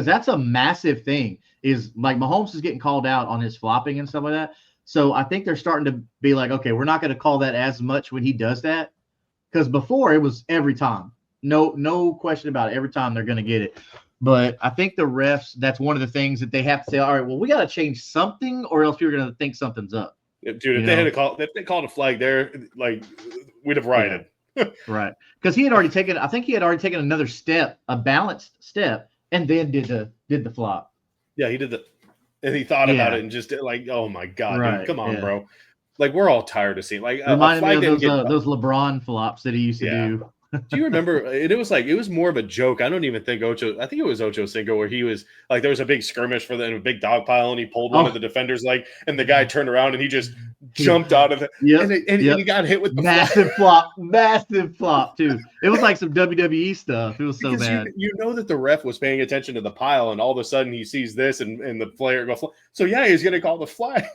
that's a massive thing. Is like Mahomes is getting called out on his flopping and stuff like that. So I think they're starting to be like, okay, we're not going to call that as much when he does that, because before it was every time. No question about it. Every time they're going to get it. But I think the refs, that's one of the things that they have to say, all right, well, we got to change something or else people are going to think something's up. Dude, if they called a flag there, like, we'd have rioted. Yeah. Right. Because he had already taken another step, a balanced step, and then did the flop. Yeah, he did and he thought about it and just did, like, oh my God, dude, come on, bro. Like, we're all tired of seeing, like, reminded me of those LeBron flops that he used to do. Do you remember? It was more of a joke. I don't even think I think it was Ocho Cinco where he was like, there was a big skirmish for a big dog pile, and he pulled one of the defenders leg, and the guy turned around and he just jumped out of it. And he got hit with the massive flop too. It was like some WWE stuff. It was so bad. You know that the ref was paying attention to the pile, and all of a sudden he sees this, and the player goes. So he's gonna call the flag.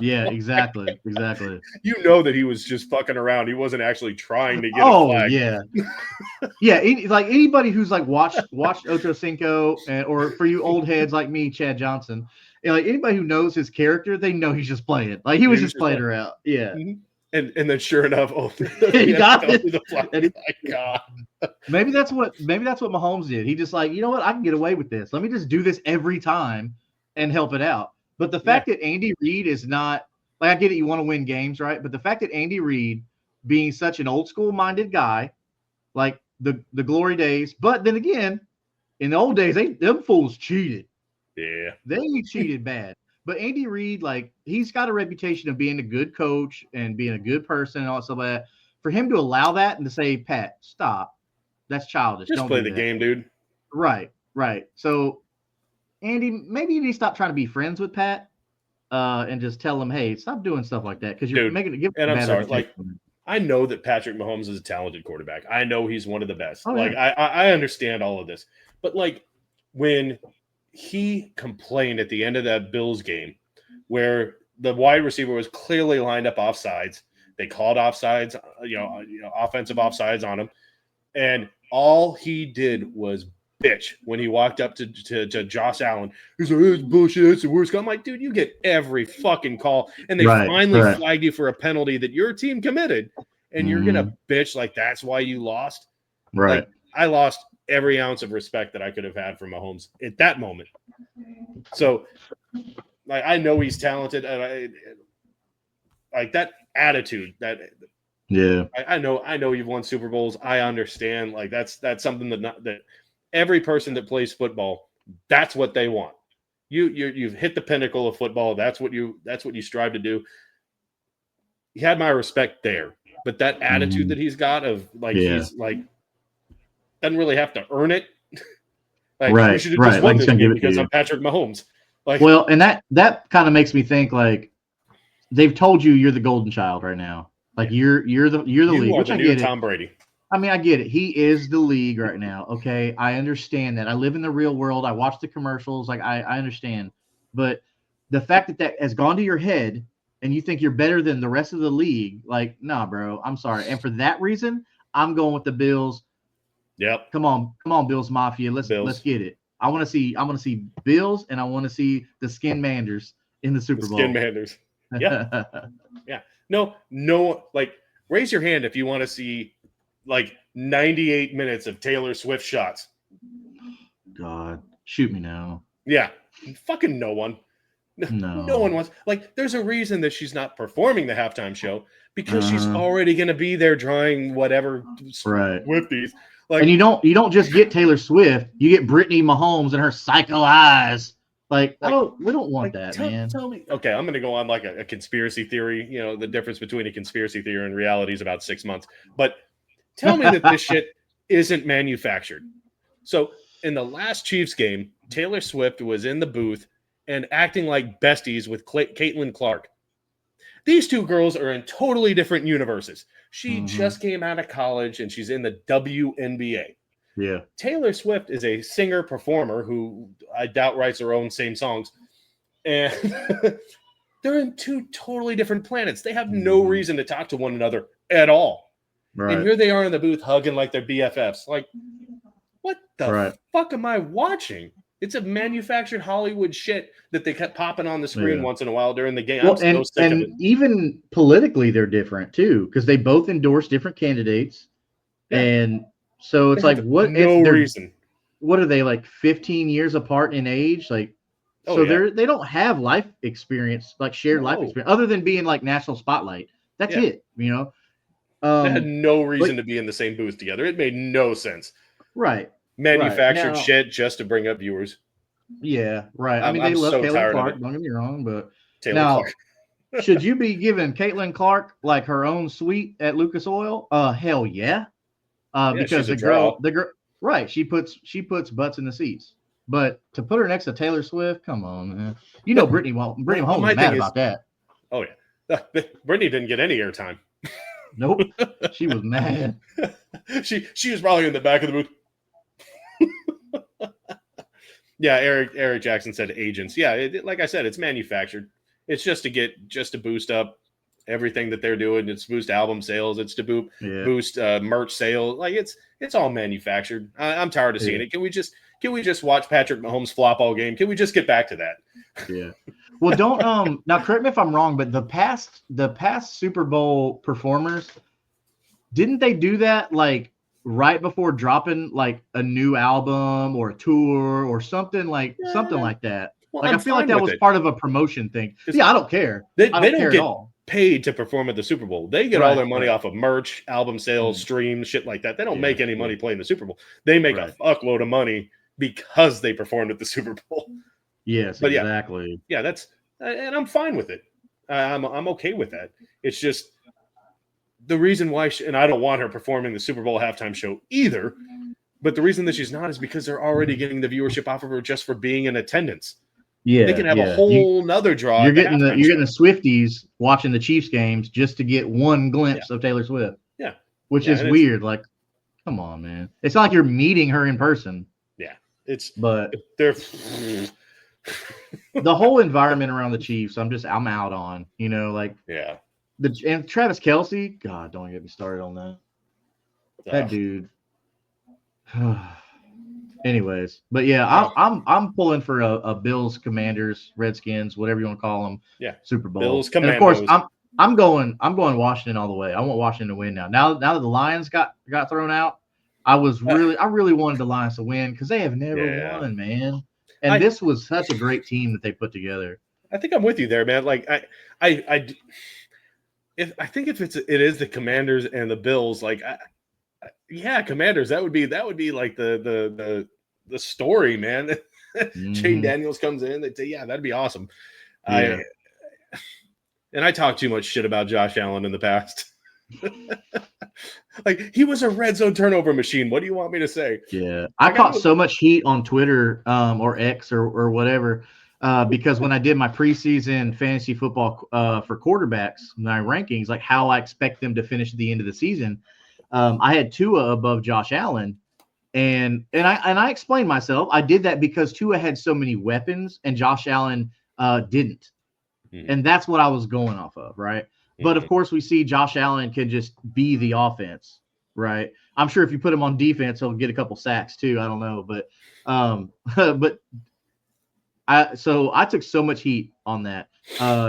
Yeah, exactly. You know that he was just fucking around. He wasn't actually trying to get a flag. Yeah. Yeah, like anybody who's like watched Ocho Cinco, or for you old heads like me, Chad Johnson, like anybody who knows his character, they know he's just playing. Like he was just playing her out. Yeah. Mm-hmm. And then sure enough, he got it. The flag. My God. Maybe that's what Mahomes did. He just like, you know what, I can get away with this. Let me just do this every time and help it out. But the fact that Andy Reid is not – like, I get it, you want to win games, right? But the fact that Andy Reid, being such an old school-minded guy, like the glory days – but then again, in the old days, them fools cheated. Yeah. They cheated bad. But Andy Reid, like, he's got a reputation of being a good coach and being a good person and all that stuff like that. For him to allow that and to say, Pat, stop. That's childish. Just play the game, dude. Right. So – Andy, maybe you need to stop trying to be friends with Pat, and just tell him, hey, stop doing stuff like that because you're making it. And I'm sorry, like I know that Patrick Mahomes is a talented quarterback. I know he's one of the best. Oh, Like yeah. I understand all of this, but like when he complained at the end of that Bills game, where the wide receiver was clearly lined up offsides, they called offsides, offensive offsides on him, and all he did was bitch when he walked up to Josh Allen. He's like, "It's bullshit. It's the worst call." I'm like, dude, you get every fucking call, and they Right. finally flagged you for a penalty that your team committed, and you're gonna bitch like that's why you lost. Right. Like I lost every ounce of respect that I could have had for Mahomes at that moment. So, like, I know he's talented, and like that attitude that. Yeah. I know you've won Super Bowls. I understand. Like that's something that every person that plays football, that's what they want. You've hit the pinnacle of football. That's what you strive to do. He had my respect there, but that attitude that he's got of like he's like doesn't really have to earn it. Like we should have just won this game because I'm Patrick Mahomes. Like, well, and that kind of makes me think like they've told you you're the golden child right now. Like you're the league, which I get Tom Brady. I mean, I get it. He is the league right now. Okay, I understand that. I live in the real world. I watch the commercials. Like I understand, but the fact that has gone to your head and you think you're better than the rest of the league, like, nah, bro. I'm sorry. And for that reason, I'm going with the Bills. Yep. Come on, Bills Mafia. Let's get it. I want to see Bills, and I want to see the Skin Manders in the Super Bowl. Skin Manders. Yeah. Yeah. No, like raise your hand if you want to see like 98 minutes of Taylor Swift shots. God, shoot me now. Yeah. Fucking no one. No one wants. Like, there's a reason that she's not performing the halftime show because she's already going to be there drawing whatever Swifties. Like, and you don't just get Taylor Swift, you get Brittany Mahomes and her psycho eyes. Like we don't want that, man. Tell me. Okay, I'm going to go on like a conspiracy theory. You know, the difference between a conspiracy theory and reality is about 6 months. But tell me that this shit isn't manufactured. So in the last Chiefs game, Taylor Swift was in the booth and acting like besties with Caitlin Clark. These two girls are in totally different universes. She just came out of college and she's in the WNBA. Yeah. Taylor Swift is a singer-performer who I doubt writes her own same songs. And they're in two totally different planets. They have no reason to talk to one another at all. Right. And here they are in the booth hugging like they're BFFs. Like, what the fuck am I watching? It's a manufactured Hollywood shit that they kept popping on the screen once in a while during the game. Well, I'm so sick of it. Even politically, they're different too because they both endorse different candidates. Yeah. And so it's like, what? No reason. What are they, like 15 years apart in age? Like, they don't have life experience, like shared life experience, other than being like national spotlight. That's it, you know. They had no reason to be in the same booth together. It made no sense. Right. Manufactured shit just to bring up viewers. Yeah, right. I mean, they love Caitlin Clark. Don't get me wrong, but Clark. Should you be giving Caitlin Clark like her own suite at Lucas Oil? Hell yeah. Because the girl, right? She puts butts in the seats. But to put her next to Taylor Swift, come on, man. You know, Brittany Mahomes is mad about that. Oh yeah, Brittany didn't get any airtime. Nope, she was mad. She was probably in the back of the booth. Yeah, Eric Jackson said agents. Yeah, like I said, it's manufactured. It's just to boost up everything that they're doing. It's to boost album sales. It's to boost merch sales. Like it's all manufactured. I'm tired of seeing it. Can we just watch Patrick Mahomes flop all game? Can we just get back to that? Yeah. Well, don't now correct me if I'm wrong, but the past Super Bowl performers, didn't they do that like right before dropping like a new album or a tour or something like that? Well, like I feel like that was part of a promotion thing. Yeah, I don't care. They don't care at all. Paid to perform at the Super Bowl. They get all their money off of merch, album sales, streams, shit like that. They don't make any money playing the Super Bowl. They make a fuckload of money because they performed at the Super Bowl. Yes, but exactly. Yeah, and I'm fine with it. I'm okay with that. It's just the reason why, and I don't want her performing the Super Bowl halftime show either. But the reason that she's not is because they're already getting the viewership off of her just for being in attendance. Yeah, They can have a yeah. whole nother draw You're at the getting the halftime show. Swifties watching the Chiefs games just to get one Yeah, glimpse of Taylor Swift, yeah, which yeah, is and it's weird. Like, come on, man. It's not like you're meeting her in person, yeah, it's but they're the whole environment around the Chiefs, I'm out on. Like yeah. and Travis Kelce. God, don't get me started on that. That Uh, dude. Anyways, but yeah, uh, I'm pulling for a Bills, Commanders, Redskins, whatever you want to call them, yeah, Super Bowl. Bills And of course, Commandos. I'm going Washington all the way. I want Washington to win now. Now that the Lions got thrown out, I really wanted the Lions to win because they have never Yeah, won, man. And I this was such a great team that they put together. I think I'm with you there, man. Like I think if it is the Commanders and the Bills, like yeah, Commanders. That would be like the story, man. Shane Mm-hmm. Daniels comes in. They say, yeah, that'd be awesome. Yeah. I talked too much shit about Josh Allen in the past. Like he was a red zone turnover machine. What do you want me to say? Yeah, I caught so much heat on Twitter or X or whatever because when I did my preseason fantasy football for quarterbacks, my rankings, like how I expect them to finish at the end of the season, I had Tua above Josh Allen, and I explained myself. I did that because Tua had so many weapons and Josh Allen didn't, and that's what I was going off of, right? But of course, we see Josh Allen can just be the offense, right? I'm sure if you put him on defense, he'll get a couple sacks too. I don't know, but but I took so much heat on that.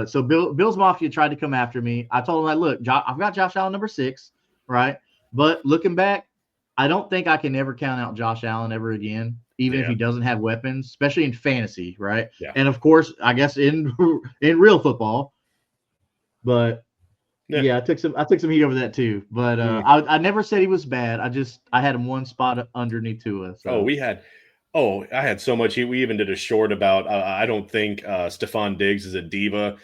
So Bill's Mafia tried to come after me. I told him, like, look, I've got Josh Allen number 6, right? But looking back, I don't think I can ever count out Josh Allen ever again, even if he doesn't have weapons, especially in fantasy, right? Yeah. And of course, I guess in real football. But yeah, I took some heat over that too. But I never said he was bad. I had him one spot underneath Tua. So. I had so much heat. We even did a short about I don't think Stephon Diggs is a diva.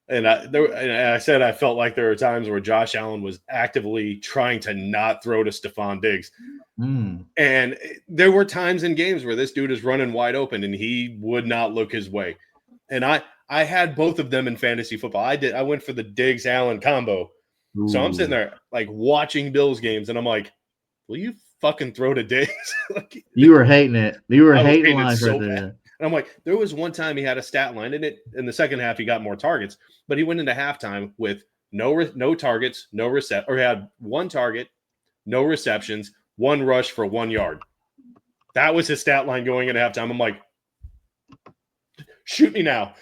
And I said I felt like there were times where Josh Allen was actively trying to not throw to Stephon Diggs. And there were times in games where this dude is running wide open and he would not look his way. And I had both of them in fantasy football. I went for the Diggs Allen combo. Ooh. So I'm sitting there like watching Bills games and I'm like, will you fucking throw to Diggs? Like, you were hating it. You were hating life so right there. Bad. And I'm like, there was one time he had a stat line in the second half, he got more targets, but he went into halftime with no targets, no or he had 1 target, no receptions, 1 rush for 1 yard. That was his stat line going into halftime. I'm like, shoot me now.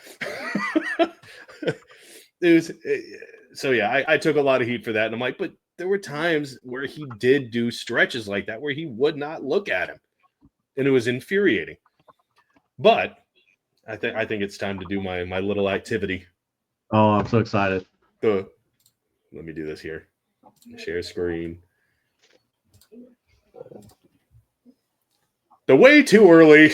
So yeah, I took a lot of heat for that. And I'm like, but there were times where he did do stretches like that where he would not look at him. And it was infuriating. But I think it's time to do my little activity. Oh, I'm so excited. Let me do this here. Share screen. The way too early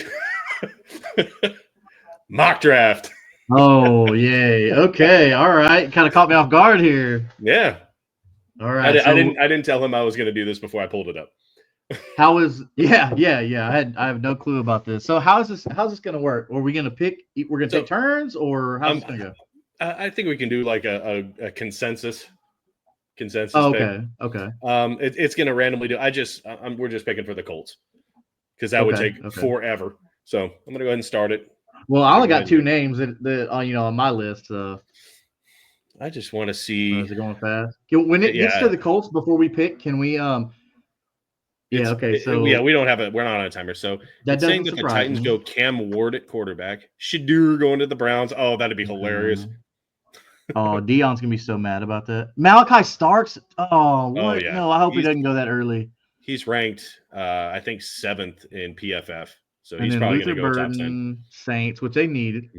mock draft. Oh, yay. Okay. All right. Kind of caught me off guard here. Yeah. All right. I didn't tell him I was going to do this before I pulled it up. How is yeah. I have no clue about this. So how's this going to work? Are we going to pick? We're going to take turns, or how's it going to go? I think we can do like a consensus. Oh, okay. Pick. Okay. It's going to randomly do. We're just picking for the Colts because that would take forever. So I'm going to go ahead and start it. Well, I only got 2 names that on my list. So I just want to see. Is it going fast? When it gets to the Colts before we pick, can we? Yeah. Okay. So we don't have it. We're not on a timer. So that's saying that the Titans go Cam Ward at quarterback. Shadur going to the Browns. Oh, that'd be hilarious. Oh, Dion's gonna be so mad about that. Malachi Starks. Oh, what? Oh, yeah. No, I hope he doesn't go that early. He's ranked, I think 7th in PFF. So he's probably going to go top 10. Saints, which they needed.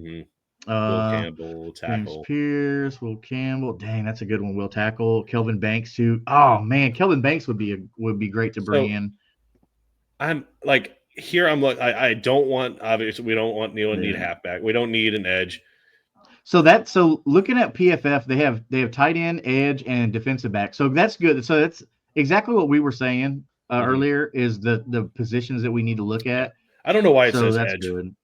Will Campbell tackle. James Pierce, Will Campbell. Dang, that's a good one. Will tackle. Kelvin Banks too. Oh man, Kelvin Banks would be great to bring in. I'm like here. I'm like I don't want, obviously we don't want Neal and need halfback. We don't need an edge. So looking at PFF, they have tight end, edge, and defensive back. So that's good. So that's exactly what we were saying earlier. Is the positions that we need to look at. I don't know why it says edge. Good.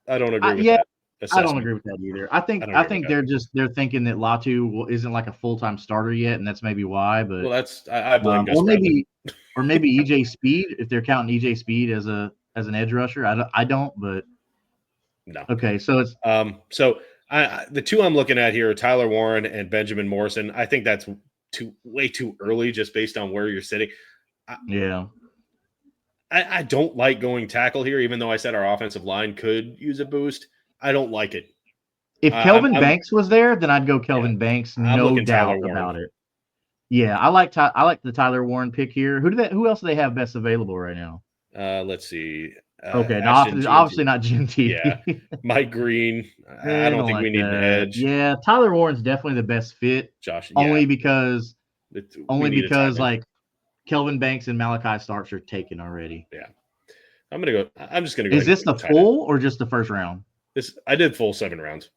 I don't agree with that. I don't assessment. agree with that either. I don't I agree think with that. they're thinking that Latu isn't like a full-time starter yet, and that's maybe why. But Well, I blame Gus or Bradley. maybe EJ Speed, if they're counting EJ Speed as an edge rusher. I don't, but No. okay. So it's So the two I'm looking at here are Tyler Warren and Benjamin Morrison. I think that's way too early just based on where you're sitting. yeah. I don't like going tackle here, even though I said our offensive line could use a boost. I don't like it. If Kelvin Banks was there, then I'd go Kelvin Banks, I'm no looking Tyler doubt Warren. about it. Yeah, I like the Tyler Warren pick here. Who else do they have best available right now? Let's see. Okay, no, Ashton obviously not Genty. Yeah, Mike Green. I They don't don't think we like need an that. edge. Yeah, Tyler Warren's definitely the best fit. Josh, Only because we need a tight end. like Kelvin Banks and Malachi Starks are taken already. Yeah, I'm just gonna go. Is this the full or just the first round? I did full 7 rounds.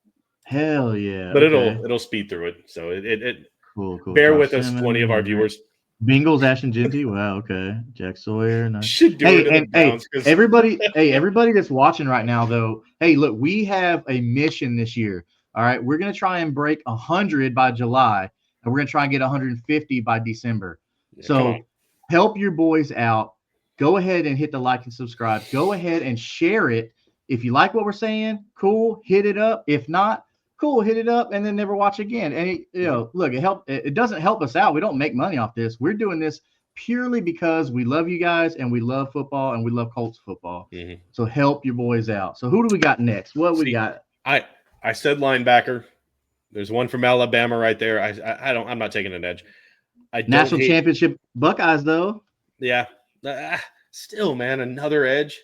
Hell yeah! But okay. it'll speed through it. So it cool. Bear Josh with us, Simmons, 20 of our viewers. Bengals, Ashton Genty. Wow, okay. Jack Sawyer. Nice. Should do it in the Browns. Everybody that's watching right now, though, hey, look, we have a mission this year. All right. We're going to try and break 100 by July, and we're going to try and get 150 by December. Yeah, so help your boys out. Go ahead and hit the like and subscribe. Go ahead and share it. If you like what we're saying, cool, hit it up. If not, cool, hit it up and then never watch again. And look, it doesn't help us out. We don't make money off this. We're doing this purely because we love you guys and we love football and we love Colts football. Mm-hmm. So help your boys out. So who do we got next? We got? I said linebacker. There's one from Alabama right there. I'm not taking an edge. National championship Buckeyes though. Yeah. Still, man, another edge.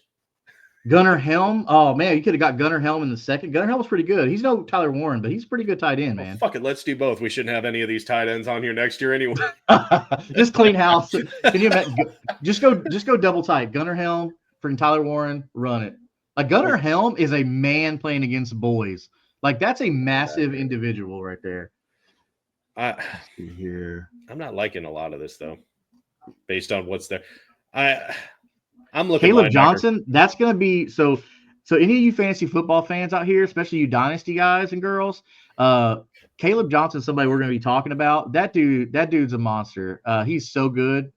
Gunnar Helm. Oh man, you could have got Gunnar Helm in the second. Gunnar Helm was pretty good. He's no Tyler Warren, but he's a pretty good tight end, man. Fuck it, let's do both. We shouldn't have any of these tight ends on here next year anyway. Just clean house. Can you imagine? Just go double tight. Gunnar Helm, freaking Tyler Warren, run it. Like Gunnar Helm is a man playing against boys. Like that's a massive individual right there. Let's see here. I'm not liking a lot of this though, based on what's there. I'm looking. Caleb Johnson. That's gonna be so. Any of you fantasy football fans out here, especially you dynasty guys and girls, Caleb Johnson, somebody we're gonna be talking about. That dude's a monster. He's so good.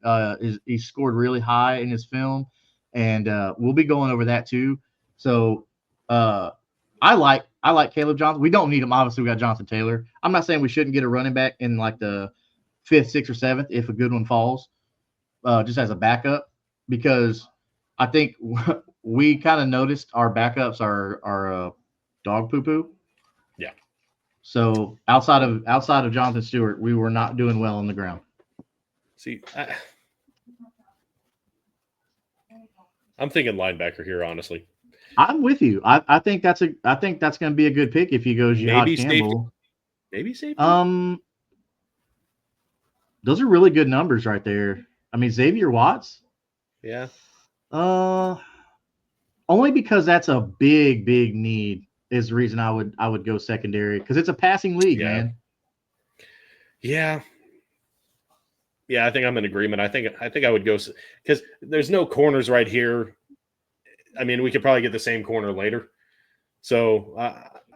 He scored really high in his film, and we'll be going over that too. So, I like Caleb Johnson. We don't need him. Obviously, we got Jonathan Taylor. I'm not saying we shouldn't get a running back in like the 5th, 6th, or 7th if a good one falls, just as a backup, because I think we kind of noticed our backups are dog poo poo. Yeah. So outside of Jonathan Stewart, we were not doing well on the ground. See, I'm thinking linebacker here, honestly. I'm with you. I think that's going to be a good pick if he goes Jihad Campbell. Maybe safety. Those are really good numbers right there. I mean, Xavier Watts. Yeah. Only because that's a big need is the reason I would go secondary, because it's a passing league, man. Yeah. Yeah, I think I'm in agreement. I think I would go because there's no corners right here. I mean, we could probably get the same corner later. So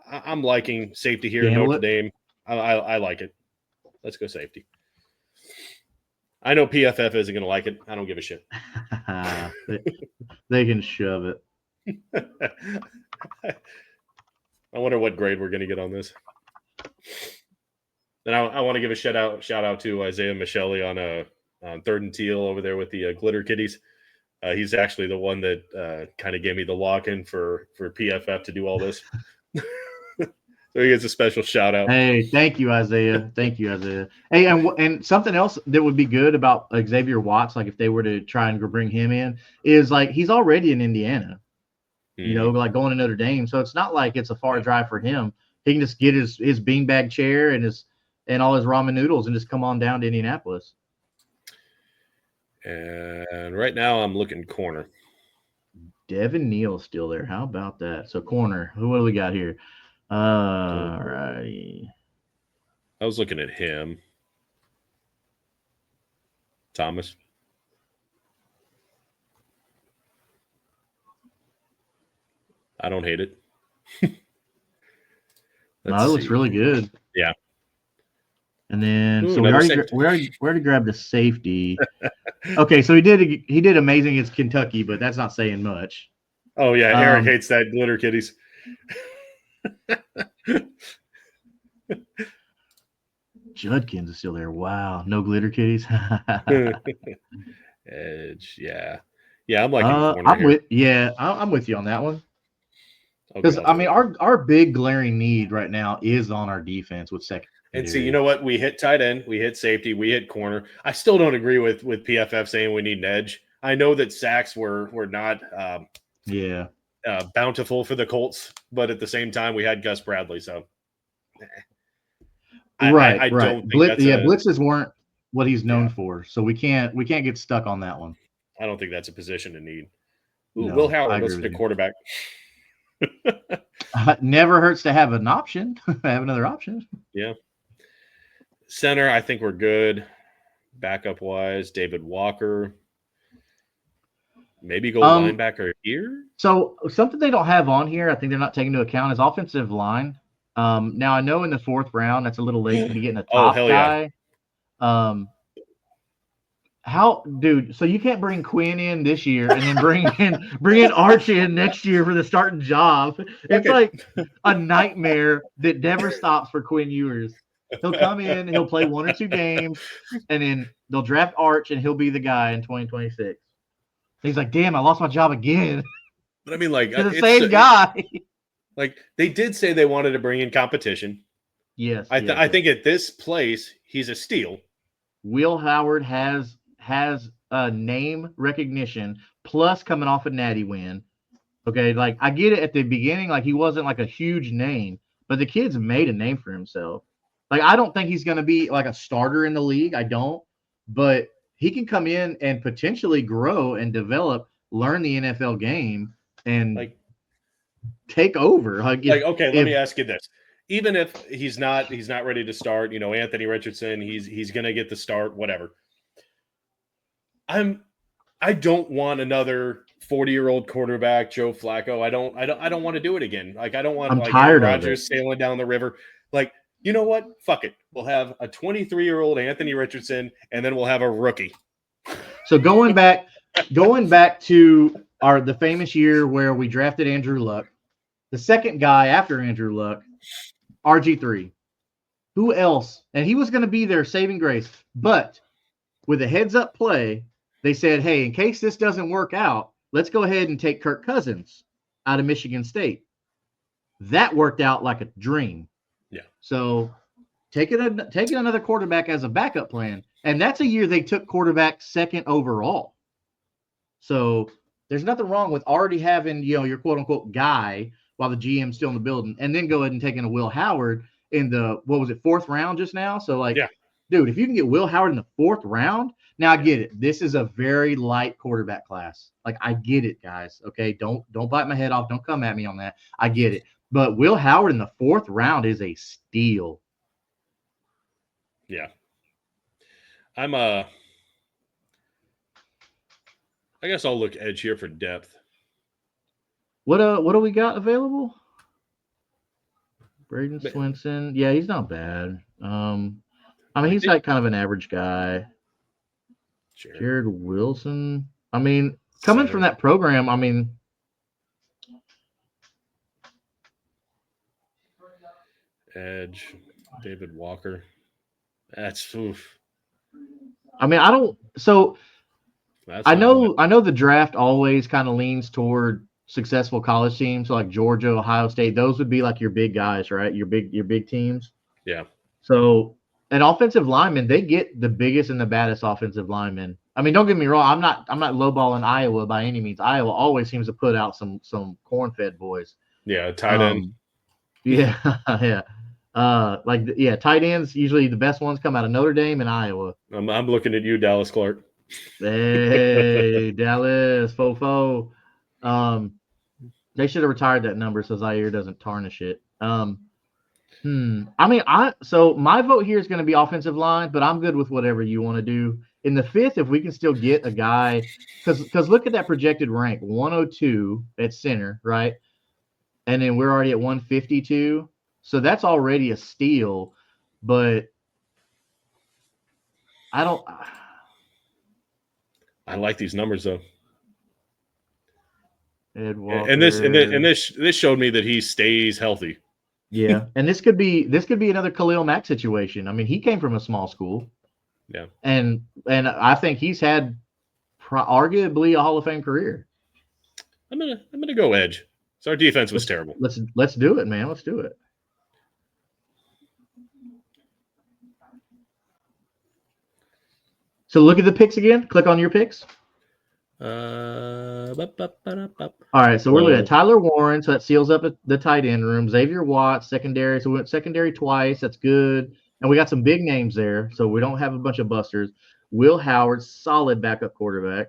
I'm liking safety here in Notre Dame. I like it. Let's go safety. I know PFF isn't going to like it. I don't give a shit. They can shove it. I wonder what grade we're going to get on this. And I want to give a shout out to Isaiah Michelli on 3rd and Teal over there with the Glitter Kitties. He's actually the one that kind of gave me the lock-in for PFF to do all this. So he gets a special shout out. Hey, thank you, Isaiah. Thank you, Isaiah. Hey, and something else that would be good about Xavier Watts, like if they were to try and bring him in, is like he's already in Indiana. You know, like going to Notre Dame. So it's not like it's a far drive for him. He can just get his beanbag chair and all his ramen noodles and just come on down to Indianapolis. And right now I'm looking corner. Devin Neal's still there. How about that? So corner. What do we got here? All righty. I was looking at him. Thomas. I don't hate it. No, it looks really good. Yeah. And then Ooh, so we another already grabbed the safety. Okay, so he did amazing against Kentucky, but that's not saying much. Oh yeah, Eric hates that glitter kitties. Judkins is still there. Wow, no glitter kitties. Edge, yeah. I'm liking corner here. I'm with you on that one. Okay, Because I'll I do mean, it. our big glaring need right now is on our defense with secondary. And see, you know what? We hit tight end, we hit safety, we hit corner. I still don't agree with PFF saying we need an edge. I know that sacks were not bountiful for the Colts, but at the same time, we had Gus Bradley, so I don't think that's blitzes weren't what he's known for, so we can't get stuck on that one. I don't think that's a position to need. Ooh, No, Will Howard, let's pick quarterback. Never hurts to have an option. Have another option. Yeah. Center, I think we're good. Backup wise, David Walker. Maybe go linebacker here. So something they don't have on here, I think they're not taking into account, is offensive line. Now I know in the 4th round that's a little late to be getting a top guy. Yeah. So you can't bring Quinn in this year and then bring in Archie in next year for the starting job. It's like a nightmare that never stops for Quinn Ewers. He'll come in, he'll play 1 or 2 games, and then they'll draft Arch and he'll be the guy in 2026. He's like, damn, I lost my job again. But I mean, like, it's the same guy. Like, they did say they wanted to bring in competition. Yes. I think at this place, he's a steal. Will Howard has a name recognition, plus coming off a natty win. Okay, like, I get it at the beginning, like, he wasn't like a huge name, but the kid's made a name for himself. Like, I don't think he's going to be like a starter in the league. I don't. But he can come in and potentially grow and develop, learn the NFL game, and take over. Let me ask you this: even if he's not ready to start, Anthony Richardson, he's going to get the start, whatever. I don't want another 40-year-old quarterback, Joe Flacco. I don't want to do it again. Like, I don't want Aaron Rodgers sailing down the river. Like, you know what? Fuck it. We'll have a 23-year-old Anthony Richardson, and then we'll have a rookie. So going back to the famous year where we drafted Andrew Luck, the second guy after Andrew Luck, RG3. Who else? And he was going to be their saving grace. But with a heads-up play, they said, hey, in case this doesn't work out, let's go ahead and take Kirk Cousins out of Michigan State. That worked out like a dream. Yeah. So taking another quarterback as a backup plan, and that's a year they took quarterback 2nd overall. So there's nothing wrong with already having, your quote-unquote guy while the GM's still in the building, and then go ahead and taking a Will Howard in the, 4th round just now? So, dude, if you can get Will Howard in the 4th round, now I get it. This is a very light quarterback class. Like, I get it, guys. Okay, don't bite my head off. Don't come at me on that. I get it. But Will Howard in the 4th round is a steal. Yeah. I guess I'll look edge here for depth. What do we got available? Braden Swinson. Yeah, he's not bad. I mean, he's like kind of an average guy. Jared Wilson. I mean, coming from that program, I mean, edge, David Walker. That's oof. I mean, I don't. So I know the draft always kind of leans toward successful college teams, so like Georgia, Ohio State. Those would be like your big guys, right? Your big teams. Yeah. So an offensive lineman, they get the biggest and the baddest offensive linemen. I mean, don't get me wrong. I'm not lowballing Iowa by any means. Iowa always seems to put out some corn-fed boys. Yeah, tight end. Yeah, yeah. Tight ends, usually the best ones come out of Notre Dame and Iowa. I'm looking at you, Dallas Clark. Hey, Dallas, fofo. They should have retired that number so Zaire doesn't tarnish it. I mean, so my vote here is going to be offensive line, but I'm good with whatever you want to do. In the 5th, if we can still get a guy, because look at that projected rank, 102 at center, right? And then we're already at 152. So that's already a steal, but I don't. I like these numbers though. Ed Walker. And this showed me that he stays healthy. Yeah, and this could be another Khalil Mack situation. I mean, he came from a small school. Yeah, and I think he's had arguably a Hall of Fame career. I'm gonna go edge. So our defense was terrible. Let's do it, man. Let's do it. So look at the picks again. Click on your picks. All right, so we're looking at Tyler Warren, so that seals up the tight end room. Xavier Watts, secondary. So we went secondary twice. That's good. And we got some big names there, so we don't have a bunch of busters. Will Howard, solid backup quarterback.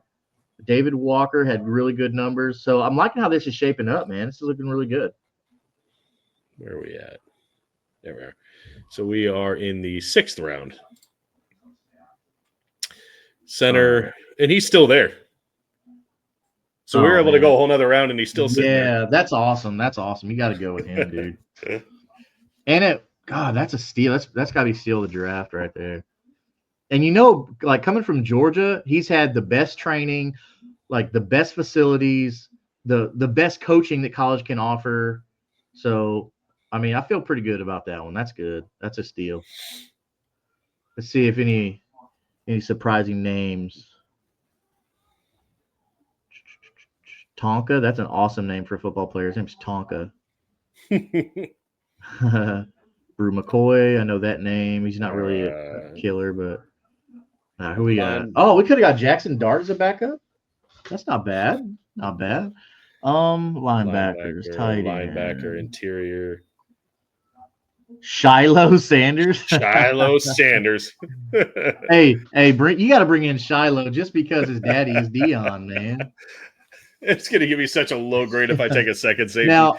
David Walker had really good numbers. So I'm liking how this is shaping up, man. This is looking really good. Where are we at? There we are. So we are in the 6th round. Center, and he's still there. So we were able to go a whole nother round, and he's still sitting there. Yeah, that's awesome. That's awesome. You got to go with him, dude. And that's a steal. That's got to be steal of the draft right there. And like coming from Georgia, he's had the best training, like the best facilities, the best coaching that college can offer. So, I mean, I feel pretty good about that one. That's good. That's a steal. Let's see if any surprising names. Tonka, that's an awesome name for a football player. His name's Tonka. Brew McCoy, I know that name. He's not really a killer, but who we got? Oh, we could have got Jackson Dart as a backup. That's not bad. Not bad. Linebackers, tight end. Linebacker, interior. Shiloh Sanders. Shiloh Sanders. hey, you got to bring in Shiloh just because his daddy is Dion, man. It's going to give me such a low grade if I take a second safety. Now,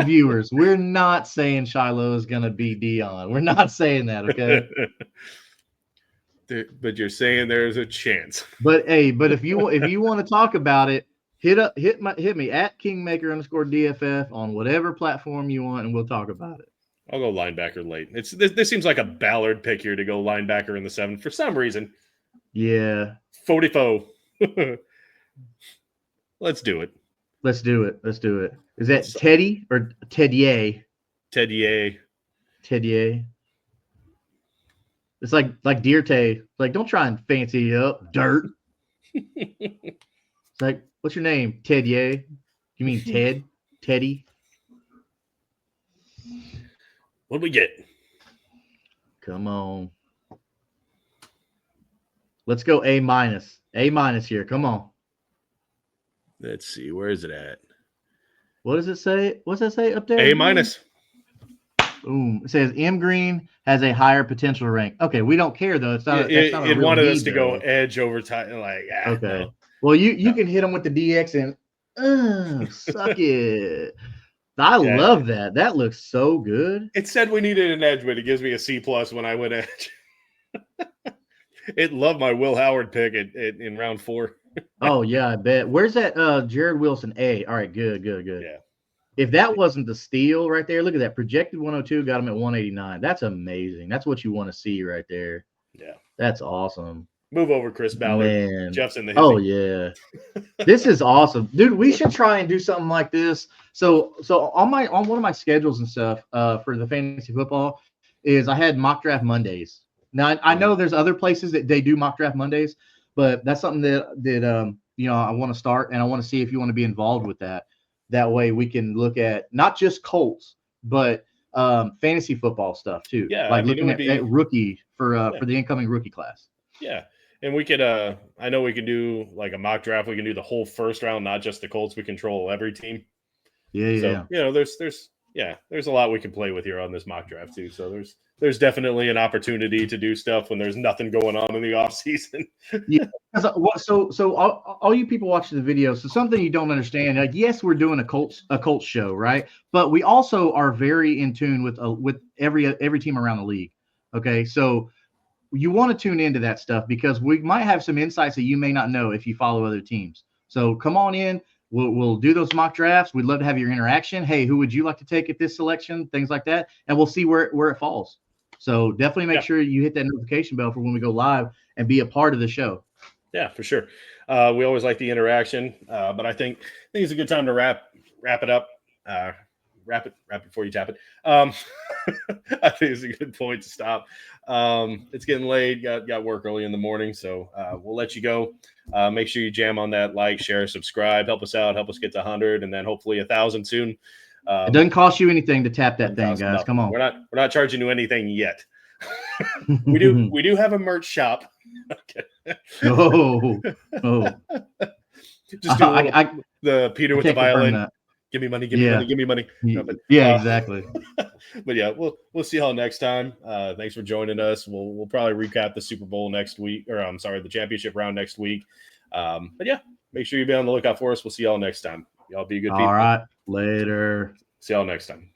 viewers, we're not saying Shiloh is going to be Dion. We're not saying that, okay? But you're saying there's a chance. But if you want to talk about it, hit me at Kingmaker_DFF on whatever platform you want, and we'll talk about it. I'll go linebacker late. This seems like a Ballard pick here to go linebacker in the 7th for some reason. Yeah. 44. Let's do it. Let's do it. Is that Teddy or Tedier? Tedier. It's like Dirte. Like, don't try and fancy it up. Dirt. It's like, what's your name? Tedier. You mean Ted? Teddy? What do we get? Come on. Let's go A-. A- here. Come on. Let's see. Where is it at? What does it say? What's that say up there? A-. Boom. It says M Green has a higher potential rank. Okay, we don't care though. It's not. It wanted us to go edge over time. Like, okay. No. Well, you can hit them with the DX and suck it. I love that. That looks so good. It said we needed an edge, but it gives me a C+ when I went edge. It loved my Will Howard pick in round 4. Oh yeah, I bet. Where's that Jared Wilson A? All right, good. Yeah. If that wasn't the steal right there, look at that. Projected 102, got him at 189. That's amazing. That's what you want to see right there. Yeah. That's awesome. Move over, Chris Ballard. Man. Jeff's in the hizzy. Oh yeah. This is awesome. Dude, we should try and do something like this. So on one of my schedules and stuff for the fantasy football is I had mock draft Mondays. Now I know there's other places that they do mock draft Mondays, but that's something that I want to start, and I want to see if you want to be involved with that. That way we can look at not just Colts, but fantasy football stuff too. Yeah, like looking at rookie for the incoming rookie class. Yeah, and we could. I know we can do like a mock draft. We can do the whole first round, not just the Colts. We control every team. Yeah. So there's a lot we can play with here on this mock draft too. So there's definitely an opportunity to do stuff when there's nothing going on in the off season. Yeah. So all you people watching the video, so something you don't understand, like, yes, we're doing a Colts show, right? But we also are very in tune with every team around the league. Okay, so you want to tune into that stuff because we might have some insights that you may not know if you follow other teams. So come on in, We'll do those mock drafts. We'd love to have your interaction. Hey, who would you like to take at this selection? Things like that, and we'll see where it falls. So definitely make sure you hit that notification bell for when we go live and be a part of the show. Yeah, for sure. We always like the interaction, but I think it's a good time to wrap it up. Wrap it before you tap it. I think it's a good point to stop. It's getting late. Got work early in the morning, so we'll let you go. Make sure you jam on that like, share, subscribe. Help us out. Help us get to 100, and then hopefully 1,000 soon. It doesn't cost you anything to tap that thing, guys. Nothing. Come on. We're not charging you anything yet. we do have a merch shop. Okay. Oh. Just do the Peter with the violin. Give me money, give me money. No, but, exactly. But yeah, we'll see y'all next time. Thanks for joining us. We'll probably recap the Super Bowl next week, or I'm sorry, the championship round next week. But yeah, make sure you be on the lookout for us. We'll see y'all next time. Y'all be good people. All right, later. See y'all next time.